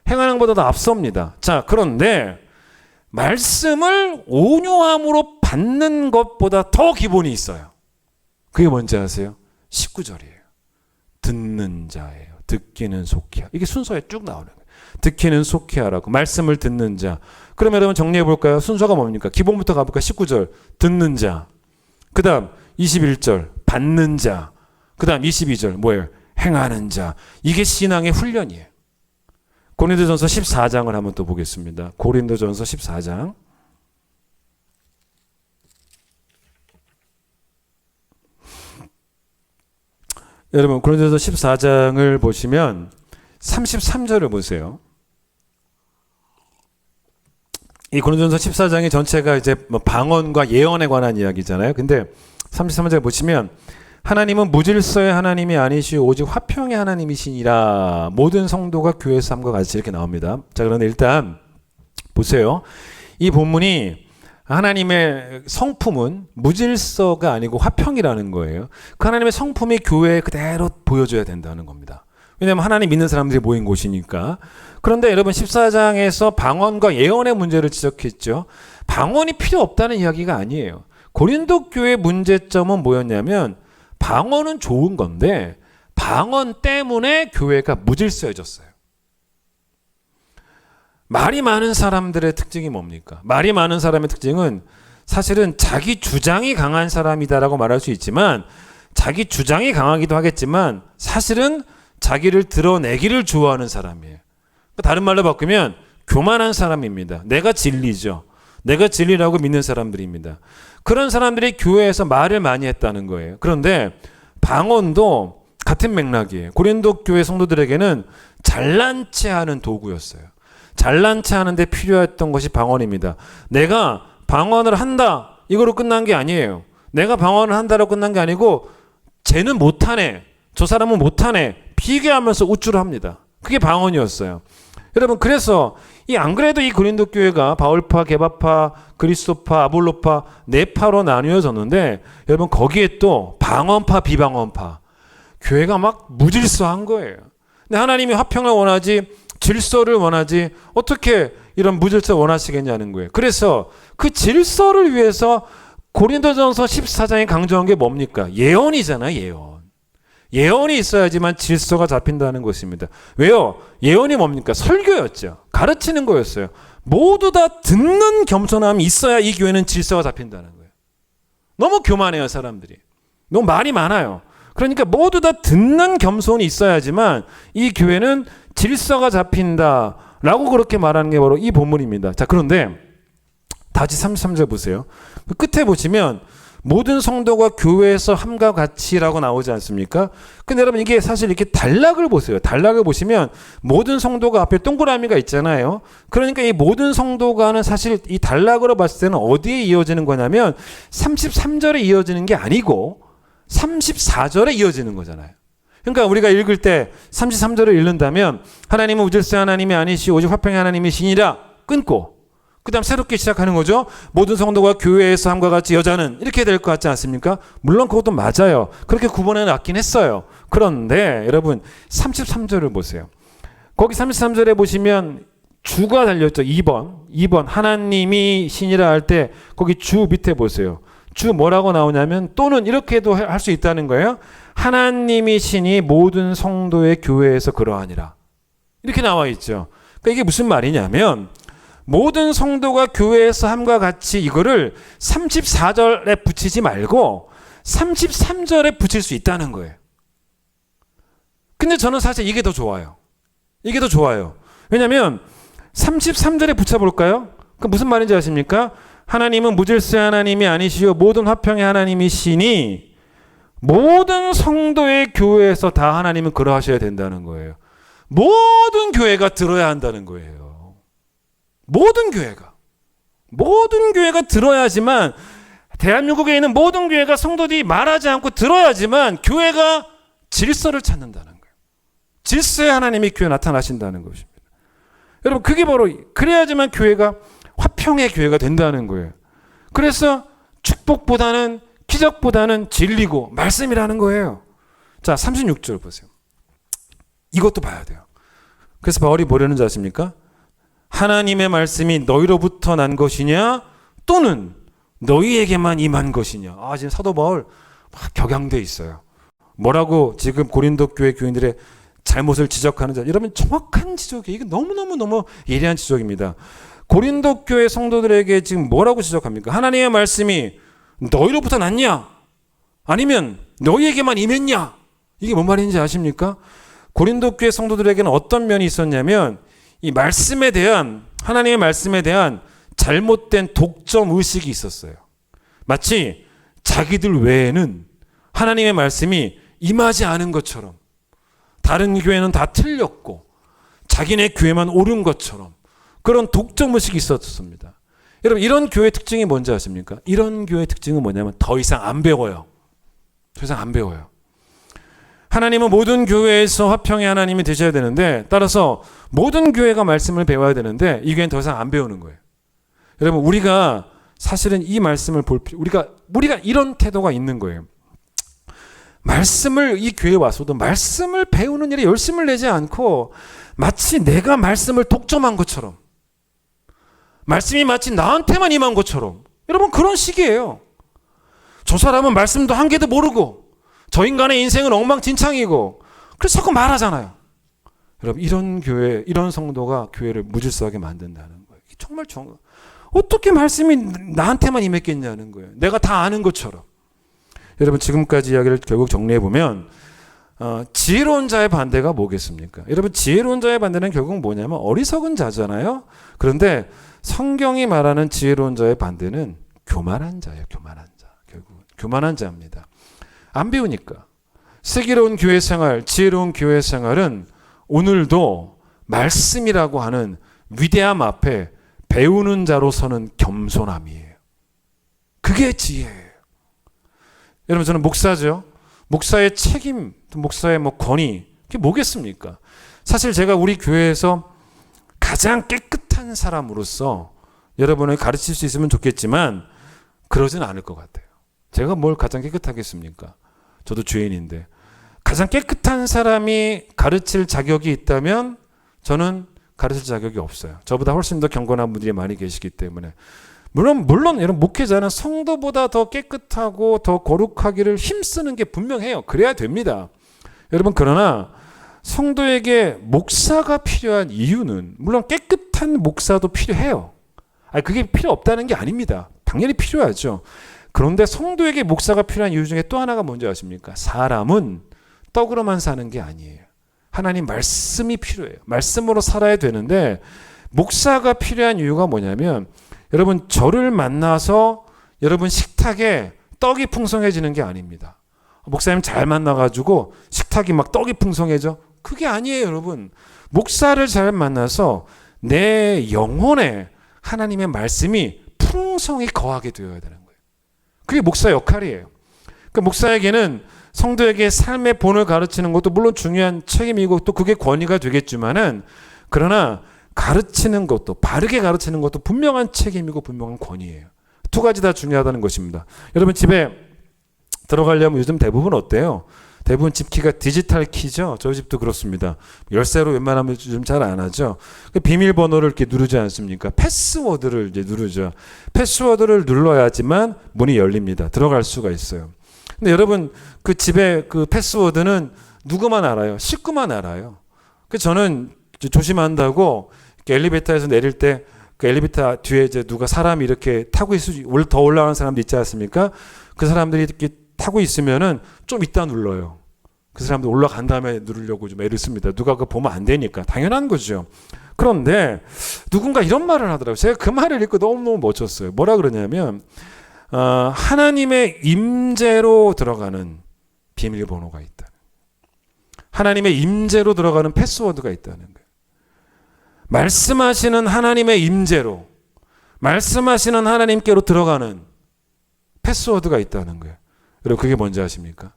행하는 것보다 더 앞섭니다. 자, 그런데 말씀을 온유함으로 받는 것보다 더 기본이 있어요. 그게 뭔지 아세요? 19절이에요. 듣는 자예요. 듣기는 속히 하라. 이게 순서에 쭉 나오는 거예요. 듣기는 속히 하라고. 말씀을 듣는 자. 그러면 여러분 정리해 볼까요? 순서가 뭡니까? 기본부터 가볼까? 19절 듣는 자. 그 다음 21절 받는 자. 그 다음 22절 뭐예요? 행하는 자. 이게 신앙의 훈련이에요. 고린도전서 14장을 한번 또 보겠습니다. 고린도전서 14장. 여러분 고린도전서 14장을 보시면 33절을 보세요. 이 고린도전서 14장이 전체가 이제 방언과 예언에 관한 이야기잖아요. 근데 33절 보시면 하나님은 무질서의 하나님이 아니시오 오직 화평의 하나님이시니라. 모든 성도가 교회 삶과 같이 이렇게 나옵니다. 자, 그런데 일단 보세요. 이 본문이 하나님의 성품은 무질서가 아니고 화평이라는 거예요. 그 하나님의 성품이 교회에 그대로 보여줘야 된다는 겁니다. 왜냐하면 하나님 믿는 사람들이 모인 곳이니까. 그런데 여러분 14장에서 방언과 예언의 문제를 지적했죠. 방언이 필요 없다는 이야기가 아니에요. 고린도 교회의 문제점은 뭐였냐면 방언은 좋은 건데 방언 때문에 교회가 무질서해졌어요. 말이 많은 사람들의 특징이 뭡니까? 말이 많은 사람의 특징은 사실은 자기 주장이 강한 사람이다라고 말할 수 있지만 자기 주장이 강하기도 하겠지만 사실은 자기를 드러내기를 좋아하는 사람이에요. 다른 말로 바꾸면 교만한 사람입니다. 내가 진리죠. 내가 진리라고 믿는 사람들입니다. 그런 사람들이 교회에서 말을 많이 했다는 거예요. 그런데 방언도 같은 맥락이에요. 고린도 교회 성도들에게는 잘난 체하는 도구였어요. 잘난 체하는데 필요했던 것이 방언입니다. 내가 방언을 한다 이거로 끝난 게 아니에요. 내가 방언을 한다로 끝난 게 아니고 쟤는 못하네, 저 사람은 못하네 비교하면서 우쭐합니다. 그게 방언이었어요. 여러분 그래서 안 그래도 이 고린도 교회가 바울파, 게바파, 그리스도파, 아볼로파 네 파로 나뉘어졌는데 여러분 거기에 또 방언파, 비방언파 교회가 막 무질서한 거예요. 근데 하나님이 화평을 원하지 질서를 원하지 어떻게 이런 무질서 원하시겠냐는 거예요. 그래서 그 질서를 위해서 고린도전서 14장에 강조한 게 뭡니까? 예언이잖아요. 예언. 예언이 있어야지만 질서가 잡힌다는 것입니다. 왜요? 예언이 뭡니까? 설교였죠. 가르치는 거였어요. 모두 다 듣는 겸손함이 있어야 이 교회는 질서가 잡힌다는 거예요. 너무 교만해요, 사람들이. 너무 말이 많아요. 그러니까 모두 다 듣는 겸손이 있어야지만 이 교회는 질서가 잡힌다라고 그렇게 말하는 게 바로 이 본문입니다. 자, 그런데 다시 33절 보세요. 그 끝에 보시면 모든 성도가 교회에서 함과 같이라고 나오지 않습니까? 근데 여러분 이게 사실 이렇게 단락을 보세요. 단락을 보시면 모든 성도가 앞에 동그라미가 있잖아요. 그러니까 이 모든 성도가는 사실 이 단락으로 봤을 때는 어디에 이어지는 거냐면 33절에 이어지는 게 아니고 34절에 이어지는 거잖아요. 그러니까 우리가 읽을 때 33절을 읽는다면 하나님은 우질서 하나님이 아니시오 오직 화평의 하나님이시니라 끊고 그 다음 새롭게 시작하는 거죠. 모든 성도가 교회에서 함과 같이 여자는 이렇게 될 것 같지 않습니까? 물론 그것도 맞아요. 그렇게 구분해 놨긴 했어요. 그런데 여러분 33절을 보세요. 거기 33절에 보시면 주가 달려있죠. 2번 하나님이 신이라 할 때 거기 주 밑에 보세요. 주 뭐라고 나오냐면 또는 이렇게도 할 수 있다는 거예요. 하나님이 신이 모든 성도의 교회에서 그러하니라. 이렇게 나와 있죠. 그러니까 이게 무슨 말이냐면 모든 성도가 교회에서 함과 같이 이거를 34절에 붙이지 말고 33절에 붙일 수 있다는 거예요. 근데 저는 사실 이게 더 좋아요. 이게 더 좋아요. 왜냐하면 33절에 붙여볼까요? 그 무슨 말인지 아십니까? 하나님은 무질서의 하나님이 아니시오 모든 화평의 하나님이시니 모든 성도의 교회에서 다 하나님은 그러하셔야 된다는 거예요. 모든 교회가 들어야 한다는 거예요. 모든 교회가 들어야지만 대한민국에 있는 모든 교회가 성도들이 말하지 않고 들어야지만 교회가 질서를 찾는다는 거예요. 질서의 하나님이 교회에 나타나신다는 것입니다. 여러분 그게 바로 그래야지만 교회가 화평의 교회가 된다는 거예요. 그래서 축복보다는 기적보다는 진리고 말씀이라는 거예요. 자 36절 보세요. 이것도 봐야 돼요. 그래서 바울이 뭐라는지 아십니까? 하나님의 말씀이 너희로부터 난 것이냐 또는 너희에게만 임한 것이냐. 지금 사도 바울 막 격양돼 있어요. 뭐라고 지금 고린도 교회 교인들의 잘못을 지적하는지 여러분 정확한 지적이에요. 이게 너무 예리한 지적입니다. 고린도 교회 성도들에게 지금 뭐라고 지적합니까? 하나님의 말씀이 너희로부터 났냐? 아니면 너희에게만 임했냐? 이게 뭔 말인지 아십니까? 고린도 교회 성도들에게는 어떤 면이 있었냐면 이 말씀에 대한 하나님의 말씀에 대한 잘못된 독점 의식이 있었어요. 마치 자기들 외에는 하나님의 말씀이 임하지 않은 것처럼 다른 교회는 다 틀렸고 자기네 교회만 옳은 것처럼 그런 독점 의식이 있었습니다. 여러분 이런 교회 특징이 뭔지 아십니까? 이런 교회 특징은 뭐냐면 더 이상 안 배워요. 더 이상 안 배워요. 하나님은 모든 교회에서 화평의 하나님이 되셔야 되는데 따라서 모든 교회가 말씀을 배워야 되는데 이 교회는 더 이상 안 배우는 거예요. 여러분 우리가 사실은 이 말씀을 우리가 이런 태도가 있는 거예요. 말씀을 이 교회에 와서도 말씀을 배우는 일에 열심을 내지 않고 마치 내가 말씀을 독점한 것처럼, 말씀이 마치 나한테만 임한 것처럼, 여러분 그런 식이에요. 저 사람은 말씀도 한 개도 모르고 저 인간의 인생은 엉망진창이고 그래서 자꾸 말하잖아요. 여러분 이런 교회, 이런 성도가 교회를 무질서하게 만든다는 거예요. 정말 어떻게 말씀이 나한테만 임했겠냐는 거예요. 내가 다 아는 것처럼. 여러분 지금까지 이야기를 결국 정리해보면 지혜로운 자의 반대가 뭐겠습니까? 여러분 지혜로운 자의 반대는 결국 뭐냐면 어리석은 자잖아요. 그런데 성경이 말하는 지혜로운 자의 반대는 교만한 자예요. 교만한 자. 결국 교만한 자입니다. 안 배우니까. 슬기로운 교회 생활, 지혜로운 교회 생활은 오늘도 말씀이라고 하는 위대함 앞에 배우는 자로서는 겸손함이에요. 그게 지혜예요. 여러분 저는 목사죠. 목사의 책임, 목사의 권위, 그게 뭐겠습니까? 사실 제가 우리 교회에서 가장 깨끗한 사람으로서 여러분을 가르칠 수 있으면 좋겠지만 그러진 않을 것 같아요. 제가 뭘 가장 깨끗하겠습니까? 저도 죄인인데. 가장 깨끗한 사람이 가르칠 자격이 있다면 저는 가르칠 자격이 없어요. 저보다 훨씬 더 경건한 분들이 많이 계시기 때문에. 물론 여러분 목회자는 성도보다 더 깨끗하고 더 거룩하기를 힘쓰는 게 분명해요. 그래야 됩니다. 여러분 그러나 성도에게 목사가 필요한 이유는 물론 깨끗한 목사도 필요해요. 그게 필요 없다는 게 아닙니다. 당연히 필요하죠. 그런데 성도에게 목사가 필요한 이유 중에 또 하나가 뭔지 아십니까? 사람은 떡으로만 사는 게 아니에요. 하나님 말씀이 필요해요. 말씀으로 살아야 되는데 목사가 필요한 이유가 뭐냐면 여러분 저를 만나서 여러분 식탁에 떡이 풍성해지는 게 아닙니다. 목사님 잘 만나가지고 식탁이 막 떡이 풍성해져? 그게 아니에요 여러분. 목사를 잘 만나서 내 영혼에 하나님의 말씀이 풍성히 거하게 되어야 되는 거예요. 그게 목사 역할이에요. 그러니까 목사에게는 성도에게 삶의 본을 가르치는 것도 물론 중요한 책임이고 또 그게 권위가 되겠지만은 그러나 가르치는 것도 바르게 가르치는 것도 분명한 책임이고 분명한 권위예요. 두 가지 다 중요하다는 것입니다. 여러분 집에 들어가려면 요즘 대부분 어때요? 대부분 집 키가 디지털 키죠. 저희 집도 그렇습니다. 열쇠로 웬만하면 요즘 잘 안 하죠. 비밀번호를 이렇게 누르지 않습니까? 패스워드를 이제 누르죠. 패스워드를 눌러야지만 문이 열립니다. 들어갈 수가 있어요. 근데 여러분 그 집에 그 패스워드는 누구만 알아요? 식구만 알아요. 그래서 저는 조심한다고 엘리베이터에서 내릴 때 그 엘리베이터 뒤에 이제 누가 사람이 이렇게 타고 더 올라가는 사람도 있지 않습니까? 그 사람들이 이렇게 타고 있으면은 좀 이따 눌러요. 그 사람들 올라간 다음에 누르려고 좀 애를 씁니다. 누가 그거 보면 안 되니까. 당연한 거죠. 그런데 누군가 이런 말을 하더라고요. 제가 그 말을 읽고 너무너무 멋졌어요. 뭐라 그러냐면 하나님의 임재로 들어가는 비밀번호가 있다. 하나님의 임재로 들어가는 패스워드가 있다는 거예요. 말씀하시는 하나님의 임재로, 말씀하시는 하나님께로 들어가는 패스워드가 있다는 거예요. 여러분 그게 뭔지 아십니까?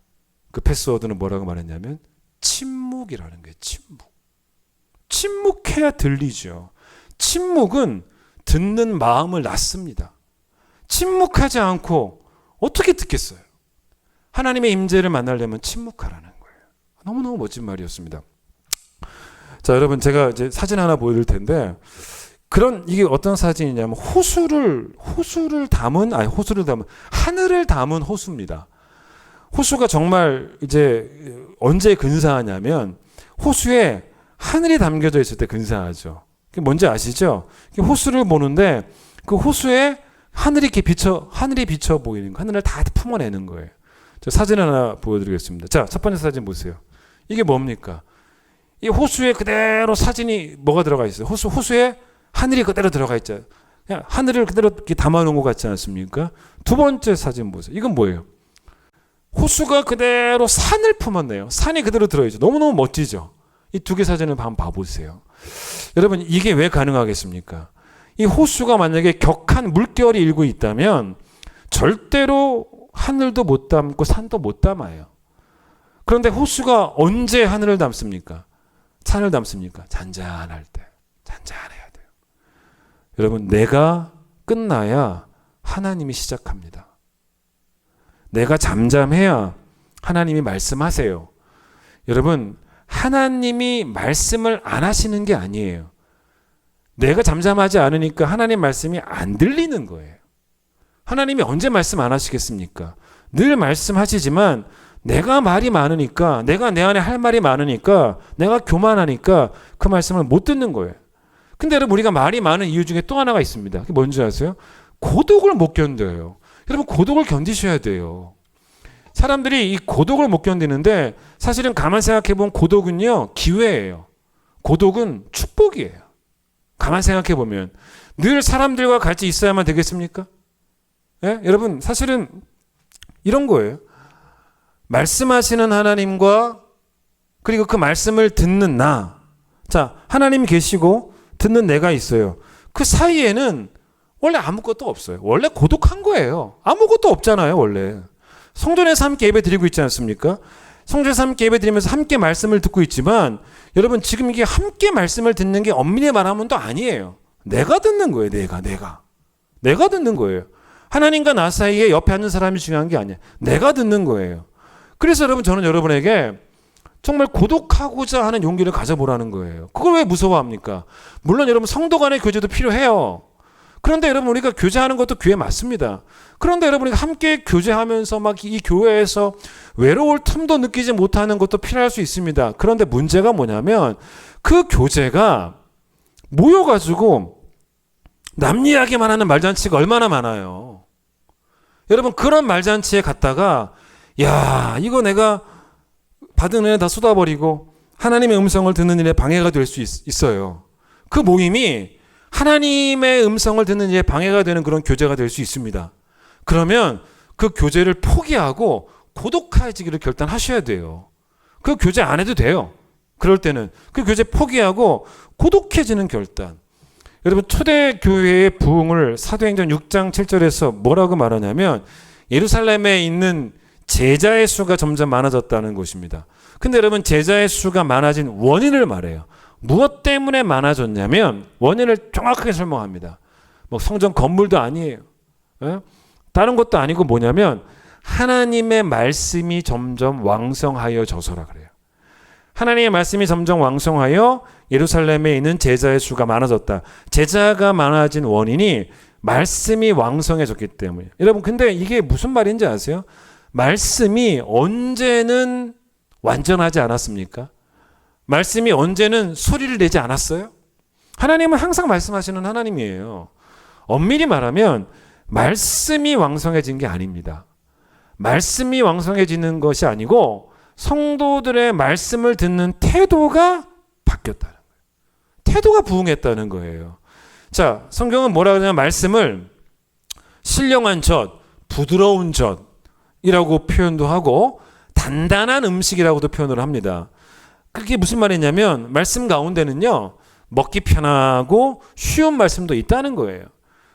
그 패스워드는 뭐라고 말했냐면 침묵이라는 거예요. 침묵해야 들리죠. 침묵은 듣는 마음을 낳습니다. 침묵하지 않고 어떻게 듣겠어요? 하나님의 임재를 만나려면 침묵하라는 거예요. 너무너무 멋진 말이었습니다. 자, 여러분 제가 이제 사진 하나 보여드릴 텐데 이게 어떤 사진이냐면 호수를 담은 하늘을 담은 호수입니다. 호수가 정말 이제 언제 근사하냐면 호수에 하늘이 담겨져 있을 때 근사하죠. 그게 뭔지 아시죠? 호수를 보는데 그 호수에 하늘이 비쳐 보이는 거, 하늘을 다 품어내는 거예요. 저 사진 하나 보여드리겠습니다. 자, 첫 번째 사진 보세요. 이게 뭡니까? 이 호수에 그대로 사진이 뭐가 들어가 있어요? 호수에 하늘이 그대로 들어가 있죠. 그냥 하늘을 그대로 이렇게 담아놓은 것 같지 않습니까? 두 번째 사진 보세요. 이건 뭐예요? 호수가 그대로 산을 품었네요. 산이 그대로 들어있죠. 너무너무 멋지죠? 이 두 개 사진을 한번 봐보세요. 여러분 이게 왜 가능하겠습니까? 이 호수가 만약에 격한 물결이 일고 있다면 절대로 하늘도 못 담고 산도 못 담아요. 그런데 호수가 언제 하늘을 담습니까? 산을 담습니까? 잔잔할 때. 잔잔해야 돼요. 여러분 내가 끝나야 하나님이 시작합니다. 내가 잠잠해야 하나님이 말씀하세요. 여러분, 하나님이 말씀을 안 하시는 게 아니에요. 내가 잠잠하지 않으니까 하나님 말씀이 안 들리는 거예요. 하나님이 언제 말씀 안 하시겠습니까? 늘 말씀하시지만 내가 말이 많으니까, 내가 내 안에 할 말이 많으니까, 내가 교만하니까 그 말씀을 못 듣는 거예요. 근데 여러분, 우리가 말이 많은 이유 중에 또 하나가 있습니다. 그게 뭔지 아세요? 고독을 못 견뎌요. 여러분, 고독을 견디셔야 돼요. 사람들이 이 고독을 못 견디는데 사실은 가만 생각해 보면 고독은요, 기회예요. 고독은 축복이에요. 가만 생각해 보면 늘 사람들과 같이 있어야만 되겠습니까? 예? 여러분, 사실은 이런 거예요. 말씀하시는 하나님과 그리고 그 말씀을 듣는 나. 자, 하나님이 계시고 듣는 내가 있어요. 그 사이에는 원래 아무것도 없어요. 원래 고독한 거예요. 아무것도 없잖아요, 원래. 성전에서 함께 예배 드리고 있지 않습니까? 성전에서 함께 예배 드리면서 함께 말씀을 듣고 있지만 여러분, 지금 이게 함께 말씀을 듣는 게 엄밀히 말하면 또 아니에요. 내가 듣는 거예요. 내가 듣는 거예요. 하나님과 나 사이에 옆에 앉는 사람이 중요한 게 아니에요. 내가 듣는 거예요. 그래서 여러분, 저는 여러분에게 정말 고독하고자 하는 용기를 가져보라는 거예요. 그걸 왜 무서워합니까? 물론 여러분, 성도 간의 교제도 필요해요. 그런데 여러분, 우리가 교제하는 것도 교회 맞습니다. 그런데 여러분, 우리가 함께 교제하면서 막 이 교회에서 외로울 틈도 느끼지 못하는 것도 필요할 수 있습니다. 그런데 문제가 뭐냐면 그 교제가 모여가지고 남 이야기만 하는 말잔치가 얼마나 많아요. 여러분, 그런 말잔치에 갔다가 야, 이거 내가 받은 은혜 다 쏟아버리고 하나님의 음성을 듣는 일에 방해가 될 수 있어요. 그 모임이 하나님의 음성을 듣는 일에 방해가 되는 그런 교제가 될 수 있습니다. 그러면 그 교제를 포기하고 고독해지기를 결단하셔야 돼요. 그 교제 안 해도 돼요. 그럴 때는 그 교제 포기하고 고독해지는 결단. 여러분, 초대교회의 부흥을 사도행전 6장 7절에서 뭐라고 말하냐면 예루살렘에 있는 제자의 수가 점점 많아졌다는 것입니다. 근데 여러분, 제자의 수가 많아진 원인을 말해요. 무엇 때문에 많아졌냐면 원인을 정확하게 설명합니다. 뭐 성전 건물도 아니에요. 예? 다른 것도 아니고 뭐냐면 하나님의 말씀이 점점 왕성하여져서라 그래요. 하나님의 말씀이 점점 왕성하여 예루살렘에 있는 제자의 수가 많아졌다. 제자가 많아진 원인이 말씀이 왕성해졌기 때문에. 여러분, 근데 이게 무슨 말인지 아세요? 말씀이 언제는 완전하지 않았습니까? 말씀이 언제는 소리를 내지 않았어요? 하나님은 항상 말씀하시는 하나님이에요. 엄밀히 말하면 말씀이 왕성해진 게 아닙니다. 말씀이 왕성해지는 것이 아니고 성도들의 말씀을 듣는 태도가 바뀌었다는 거예요. 태도가 부흥했다는 거예요. 자, 성경은 뭐라 그러냐면 말씀을 신령한 젖, 부드러운 젖이라고 표현도 하고 단단한 음식이라고도 표현을 합니다. 그게 무슨 말이냐면 말씀 가운데는요, 먹기 편하고 쉬운 말씀도 있다는 거예요.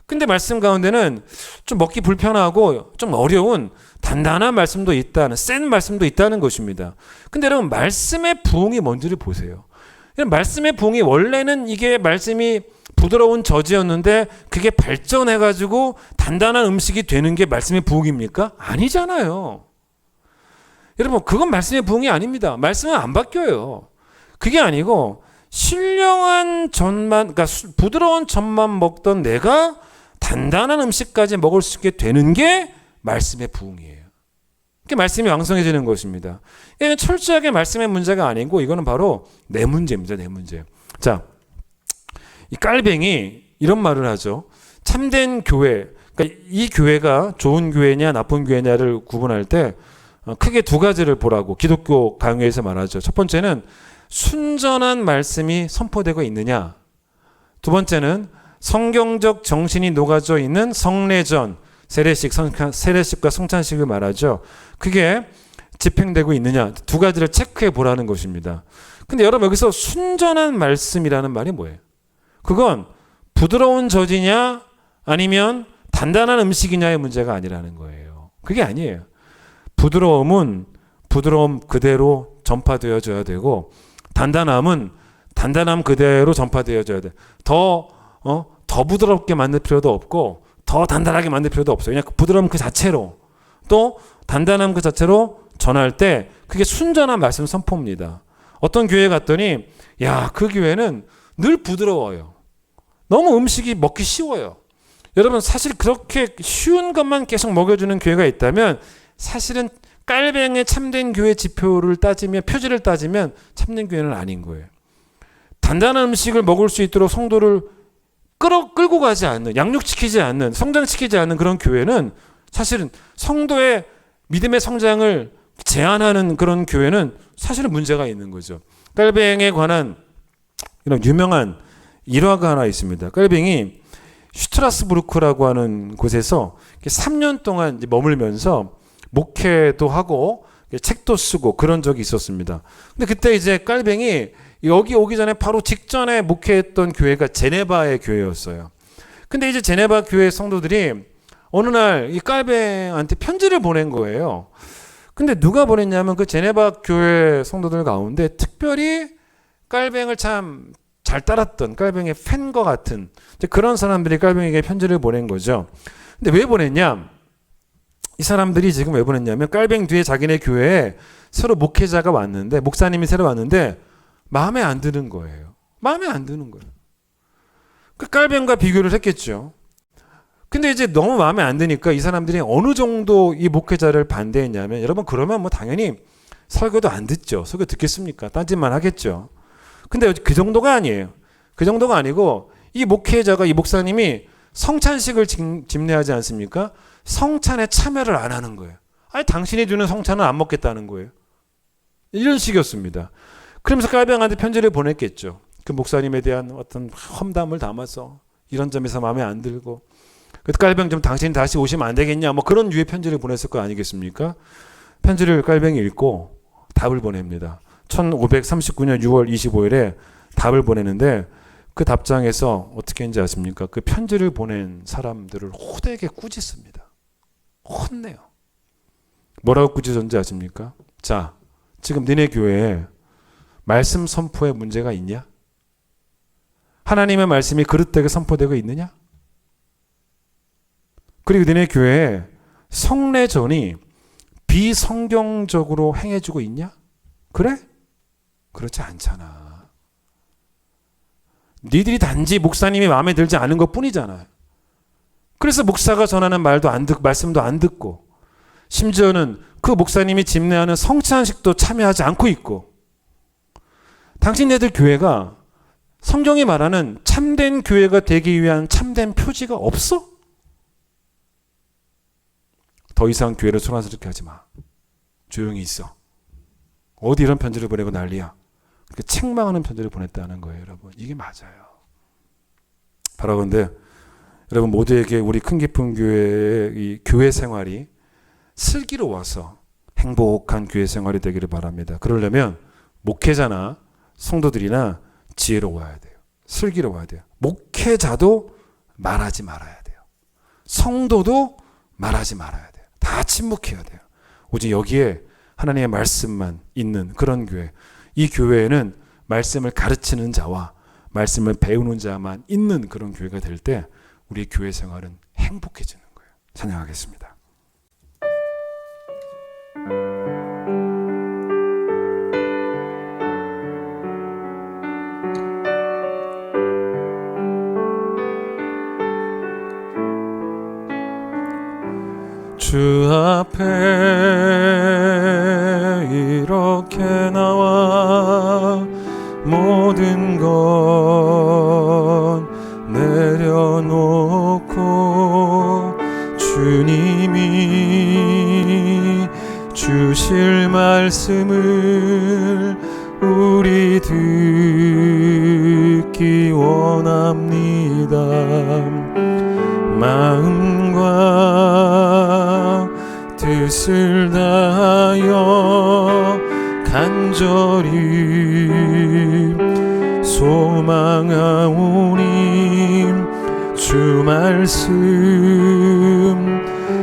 근데 말씀 가운데는 좀 먹기 불편하고 좀 어려운 단단한 말씀도 있다는, 센 말씀도 있다는 것입니다. 근데 여러분, 말씀의 부흥이 뭔지를 보세요. 말씀의 부흥이 원래는 이게 말씀이 부드러운 젖이었는데 그게 발전해가지고 단단한 음식이 되는 게 말씀의 부흥입니까? 아니잖아요. 여러분, 그건 말씀의 부흥이 아닙니다. 말씀은 안 바뀌어요. 그게 아니고 신령한 젖만, 그러니까 부드러운 젖만 먹던 내가 단단한 음식까지 먹을 수 있게 되는 게 말씀의 부흥이에요. 그게 말씀이 왕성해지는 것입니다. 이는 철저하게 말씀의 문제가 아니고 이거는 바로 내 문제입니다. 내 문제. 자, 이 깔뱅이 이런 말을 하죠. 참된 교회, 그러니까 이 교회가 좋은 교회냐 나쁜 교회냐를 구분할 때 크게 두 가지를 보라고 기독교 강요에서 말하죠. 첫 번째는 순전한 말씀이 선포되고 있느냐. 두 번째는 성경적 정신이 녹아져 있는 성례전, 세례식과 성찬식을 말하죠. 그게 집행되고 있느냐. 두 가지를 체크해 보라는 것입니다. 근데 여러분, 여기서 순전한 말씀이라는 말이 뭐예요? 그건 부드러운 젖이냐 아니면 단단한 음식이냐의 문제가 아니라는 거예요. 그게 아니에요. 부드러움은 부드러움 그대로 전파되어져야 되고 단단함은 단단함 그대로 전파되어져야 돼. 더 부드럽게 만들 필요도 없고 더 단단하게 만들 필요도 없어요. 그냥 부드러움 그 자체로, 또 단단함 그 자체로 전할 때 그게 순전한 말씀 선포입니다. 어떤 교회 갔더니 야, 그 교회는 늘 부드러워요. 너무 음식이 먹기 쉬워요. 여러분, 사실 그렇게 쉬운 것만 계속 먹여주는 교회가 있다면 사실은 깔뱅의 참된 교회 지표를 따지면, 표지를 따지면 참된 교회는 아닌 거예요. 단단한 음식을 먹을 수 있도록 성도를 끌고 가지 않는, 양육시키지 않는, 성장시키지 않는 그런 교회는, 사실은 성도의 믿음의 성장을 제한하는 그런 교회는 사실은 문제가 있는 거죠. 깔뱅에 관한 이런 유명한 일화가 하나 있습니다. 깔뱅이 슈트라스부르크라고 하는 곳에서 3년 동안 머물면서 목회도 하고 책도 쓰고 그런 적이 있었습니다. 근데 그때 이제 깔뱅이 여기 오기 전에 바로 직전에 목회했던 교회가 제네바의 교회였어요. 근데 이제 제네바 교회 성도들이 어느 날 이 깔뱅한테 편지를 보낸 거예요. 근데 누가 보냈냐면 그 제네바 교회 성도들 가운데 특별히 깔뱅을 참 잘 따랐던, 깔뱅의 팬과 같은 그런 사람들이 깔뱅에게 편지를 보낸 거죠. 근데 왜 보냈냐? 이 사람들이 지금 왜 보냈냐면 깔뱅 뒤에 자기네 교회에 새로 목회자가 왔는데, 목사님이 새로 왔는데 마음에 안 드는 거예요. 마음에 안 드는 거예요. 그 깔뱅과 비교를 했겠죠. 근데 이제 너무 마음에 안 드니까 이 사람들이 어느 정도 이 목회자를 반대했냐면, 여러분 그러면 뭐 당연히 설교도 안 듣죠. 설교 듣겠습니까? 딴짓만 하겠죠. 근데 그 정도가 아니에요. 그 정도가 아니고 이 목회자가, 이 목사님이 성찬식을 집례하지 않습니까? 성찬에 참여를 안 하는 거예요. 아니, 당신이 주는 성찬은 안 먹겠다는 거예요. 이런 식이었습니다. 그러면서 깔뱅한테 편지를 보냈겠죠. 그 목사님에 대한 어떤 험담을 담아서 이런 점에서 마음에 안 들고, 그 깔뱅 좀 당신이 다시 오시면 안 되겠냐, 뭐 그런 유의 편지를 보냈을 거 아니겠습니까? 편지를 깔뱅이 읽고 답을 보냅니다. 1539년 6월 25일에 답을 보내는데, 그 답장에서 어떻게 했는지 아십니까? 그 편지를 보낸 사람들을 호되게 꾸짖습니다. 혼내요. 뭐라고 꾸짖었는지 아십니까? 자, 지금 너네 교회에 말씀 선포에 문제가 있냐? 하나님의 말씀이 그릇되게 선포되고 있느냐? 그리고 너네 교회에 성례전이 비성경적으로 행해지고 있냐? 그래? 그렇지 않잖아. 니들이 단지 목사님이 마음에 들지 않은 것 뿐이잖아요. 그래서 목사가 전하는 말도 안 듣고, 말씀도 안 듣고, 심지어는 그 목사님이 집례하는 성찬식도 참여하지 않고 있고, 당신네들 교회가 성경이 말하는 참된 교회가 되기 위한 참된 표지가 없어? 더 이상 교회를 소란스럽게 하지 마. 조용히 있어. 어디 이런 편지를 보내고 난리야. 그렇게 책망하는 편지를 보냈다는 거예요, 여러분. 이게 맞아요. 바로 그런데 여러분 모두에게 우리 큰 깊은 교회의 이 교회 생활이 슬기로워서 행복한 교회 생활이 되기를 바랍니다. 그러려면 목회자나 성도들이나 지혜로워야 돼요. 슬기로워야 돼요. 목회자도 말하지 말아야 돼요. 성도도 말하지 말아야 돼요. 다 침묵해야 돼요. 오직 여기에 하나님의 말씀만 있는 그런 교회. 이 교회에는 말씀을 가르치는 자와 말씀을 배우는 자만 있는 그런 교회가 될 때 우리 교회 생활은 행복해지는 거예요. 찬양하겠습니다. 주 앞에 이렇게 나와 모든 것 내려놓고 주님이 주실 말씀을 우리 듣기 원합니다. 마음과 뜻을 다하여 간절히 소망하오니 주 말씀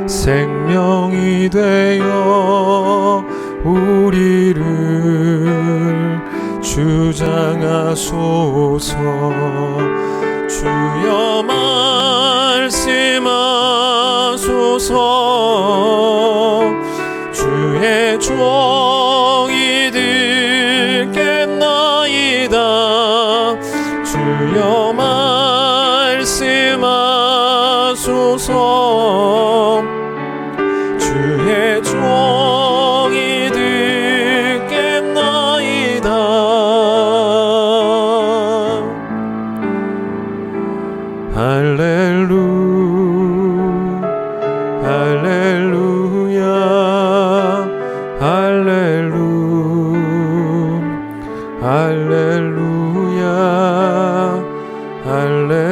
생명이 되어 우리를 주장하소서. 주여 말씀하 말씀하소서. 주의 종이 듣겠나이다. 주여 말씀하소서. 주의 종이 듣겠나이다. 할렐루야 할렐루야 할렐루야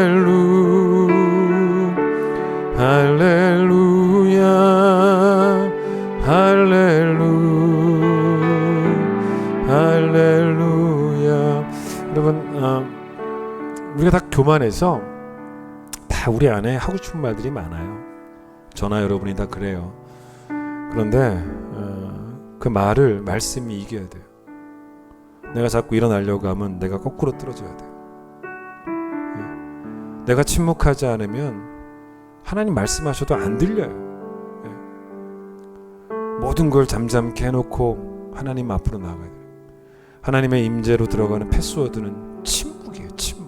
할렐루야. 여러분, 우리가 다 교만해서 다 우리 안에 하고 싶은 말들이 많아요. 저나 여러분이 다 그래요. 그런데 그 말을 말씀이 이겨야 돼요. 내가 자꾸 일어나려고 하면 내가 거꾸로 떨어져야 돼요. 내가 침묵하지 않으면 하나님 말씀하셔도 안 들려요. 모든 걸 잠잠케 해놓고 하나님 앞으로 나가야 돼요. 하나님의 임재로 들어가는 패스워드는 침묵이에요. 침묵.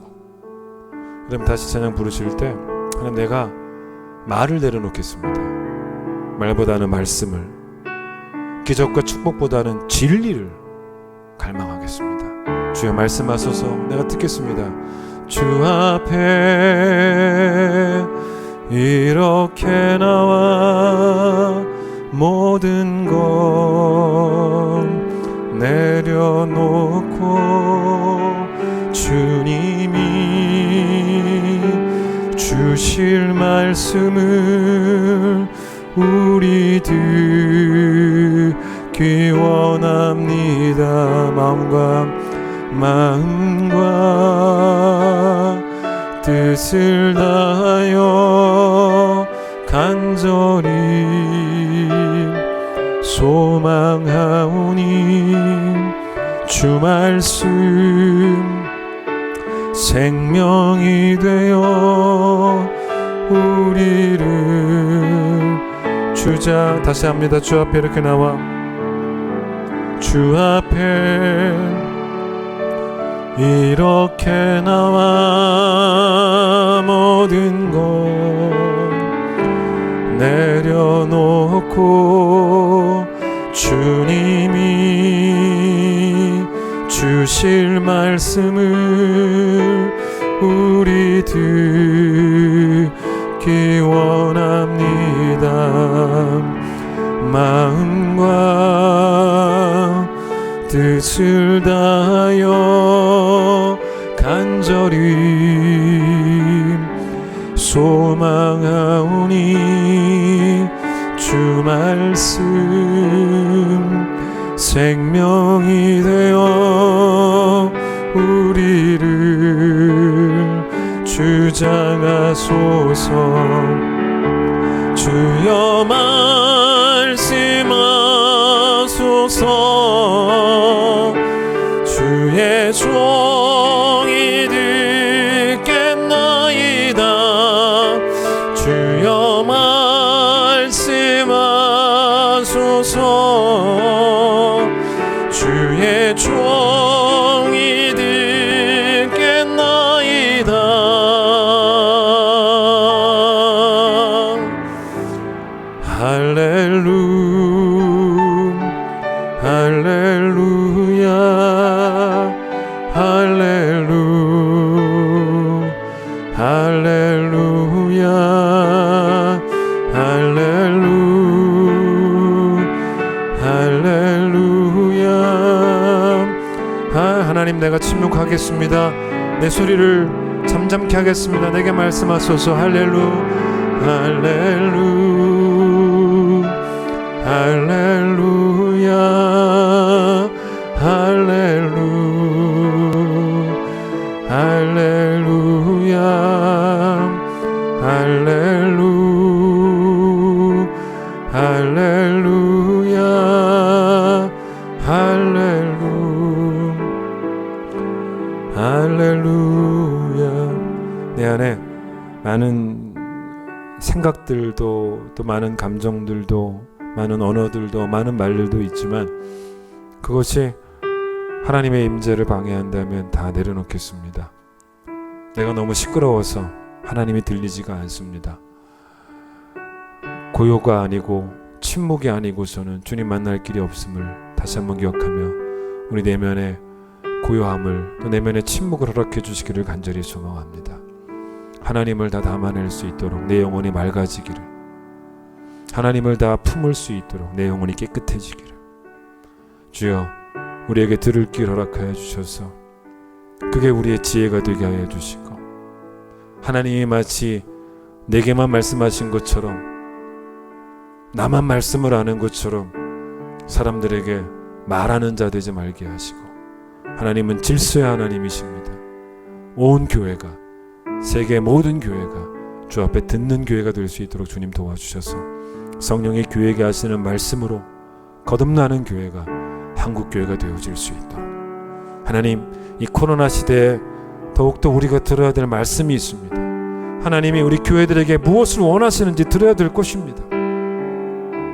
그럼 다시 찬양 부르실 때 하나님, 내가 말을 내려놓겠습니다. 말보다는 말씀을, 기적과 축복보다는 진리를 갈망하겠습니다. 주여 말씀하소서. 내가 듣겠습니다. 주 앞에 이렇게 나와 모든 것 내려놓고 주님이 주실 말씀을 우리 듣기 원합니다. 마음과 뜻을 다하여 간절히 소망하오니 주 말씀 생명이 되어 우리를 주자. 다시 합니다. 주 앞에 이렇게 나와 주 앞에 이렇게 나와 모든 것 내려놓고 주님이 주실 말씀을 우리 듣기 원합니다. 마음과 뜻을 다하여 간절히 소망하오니 주 말씀 생명이 되어 우리를 주장하소서. 주여 말씀하소서. 주의 종이 듣겠나이다. 주여 말씀하소서. 주의 종이 듣겠나이다. 할렐루야 할렐루야 할렐루야. 하나님, 내가 침묵하겠습니다. 내 소리를 잠잠케 하겠습니다. 내게 말씀하소서. 할렐루야 할렐루야. 내 안에 많은 생각 생각들도 또 많은 감정들도 많은 언어들도 많은 말들도 있지만 그것이 하나님의 임재를 방해한다면 다 내려놓겠습니다. 내가 너무 시끄러워서 하나님이 들리지가 않습니다. 고요가 아니고 침묵이 아니고서는 주님 만날 길이 없음을 다시 한번 기억하며 우리 내면의 고요함을 또 내면의 침묵을 허락해 주시기를 간절히 소망합니다. 하나님을 다 담아낼 수 있도록 내 영혼이 맑아지기를, 하나님을 다 품을 수 있도록 내 영혼이 깨끗해지기를 주여 우리에게 들을 길 허락하여 주셔서 그게 우리의 지혜가 되게 하여 주시고 하나님이 마치 내게만 말씀하신 것처럼 나만 말씀을 아는 것처럼 사람들에게 말하는 자 되지 말게 하시고 하나님은 질서의 하나님이십니다. 온 교회가 세계 모든 교회가 주 앞에 듣는 교회가 될 수 있도록 주님 도와주셔서 성령이 교회에게 하시는 말씀으로 거듭나는 교회가 한국 교회가 되어질 수 있도록 하나님 이 코로나 시대에 더욱더 우리가 들어야 될 말씀이 있습니다. 하나님이 우리 교회들에게 무엇을 원하시는지 들어야 될 것입니다.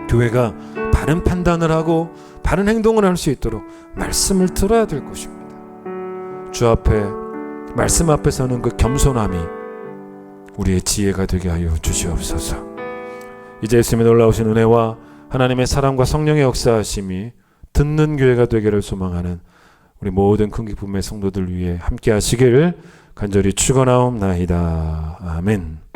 교회가 바른 판단을 하고 바른 행동을 할 수 있도록 말씀을 들어야 될 것입니다. 주 앞에 말씀 앞에 서는 그 겸손함이 우리의 지혜가 되게 하여 주시옵소서. 이제 예수님의 놀라우신 은혜와 하나님의 사랑과 성령의 역사하심이 듣는 교회가 되기를 소망하는 우리 모든 큰 기쁨의 성도들 위해 함께 하시기를 간절히 축원하옵나이다. 아멘.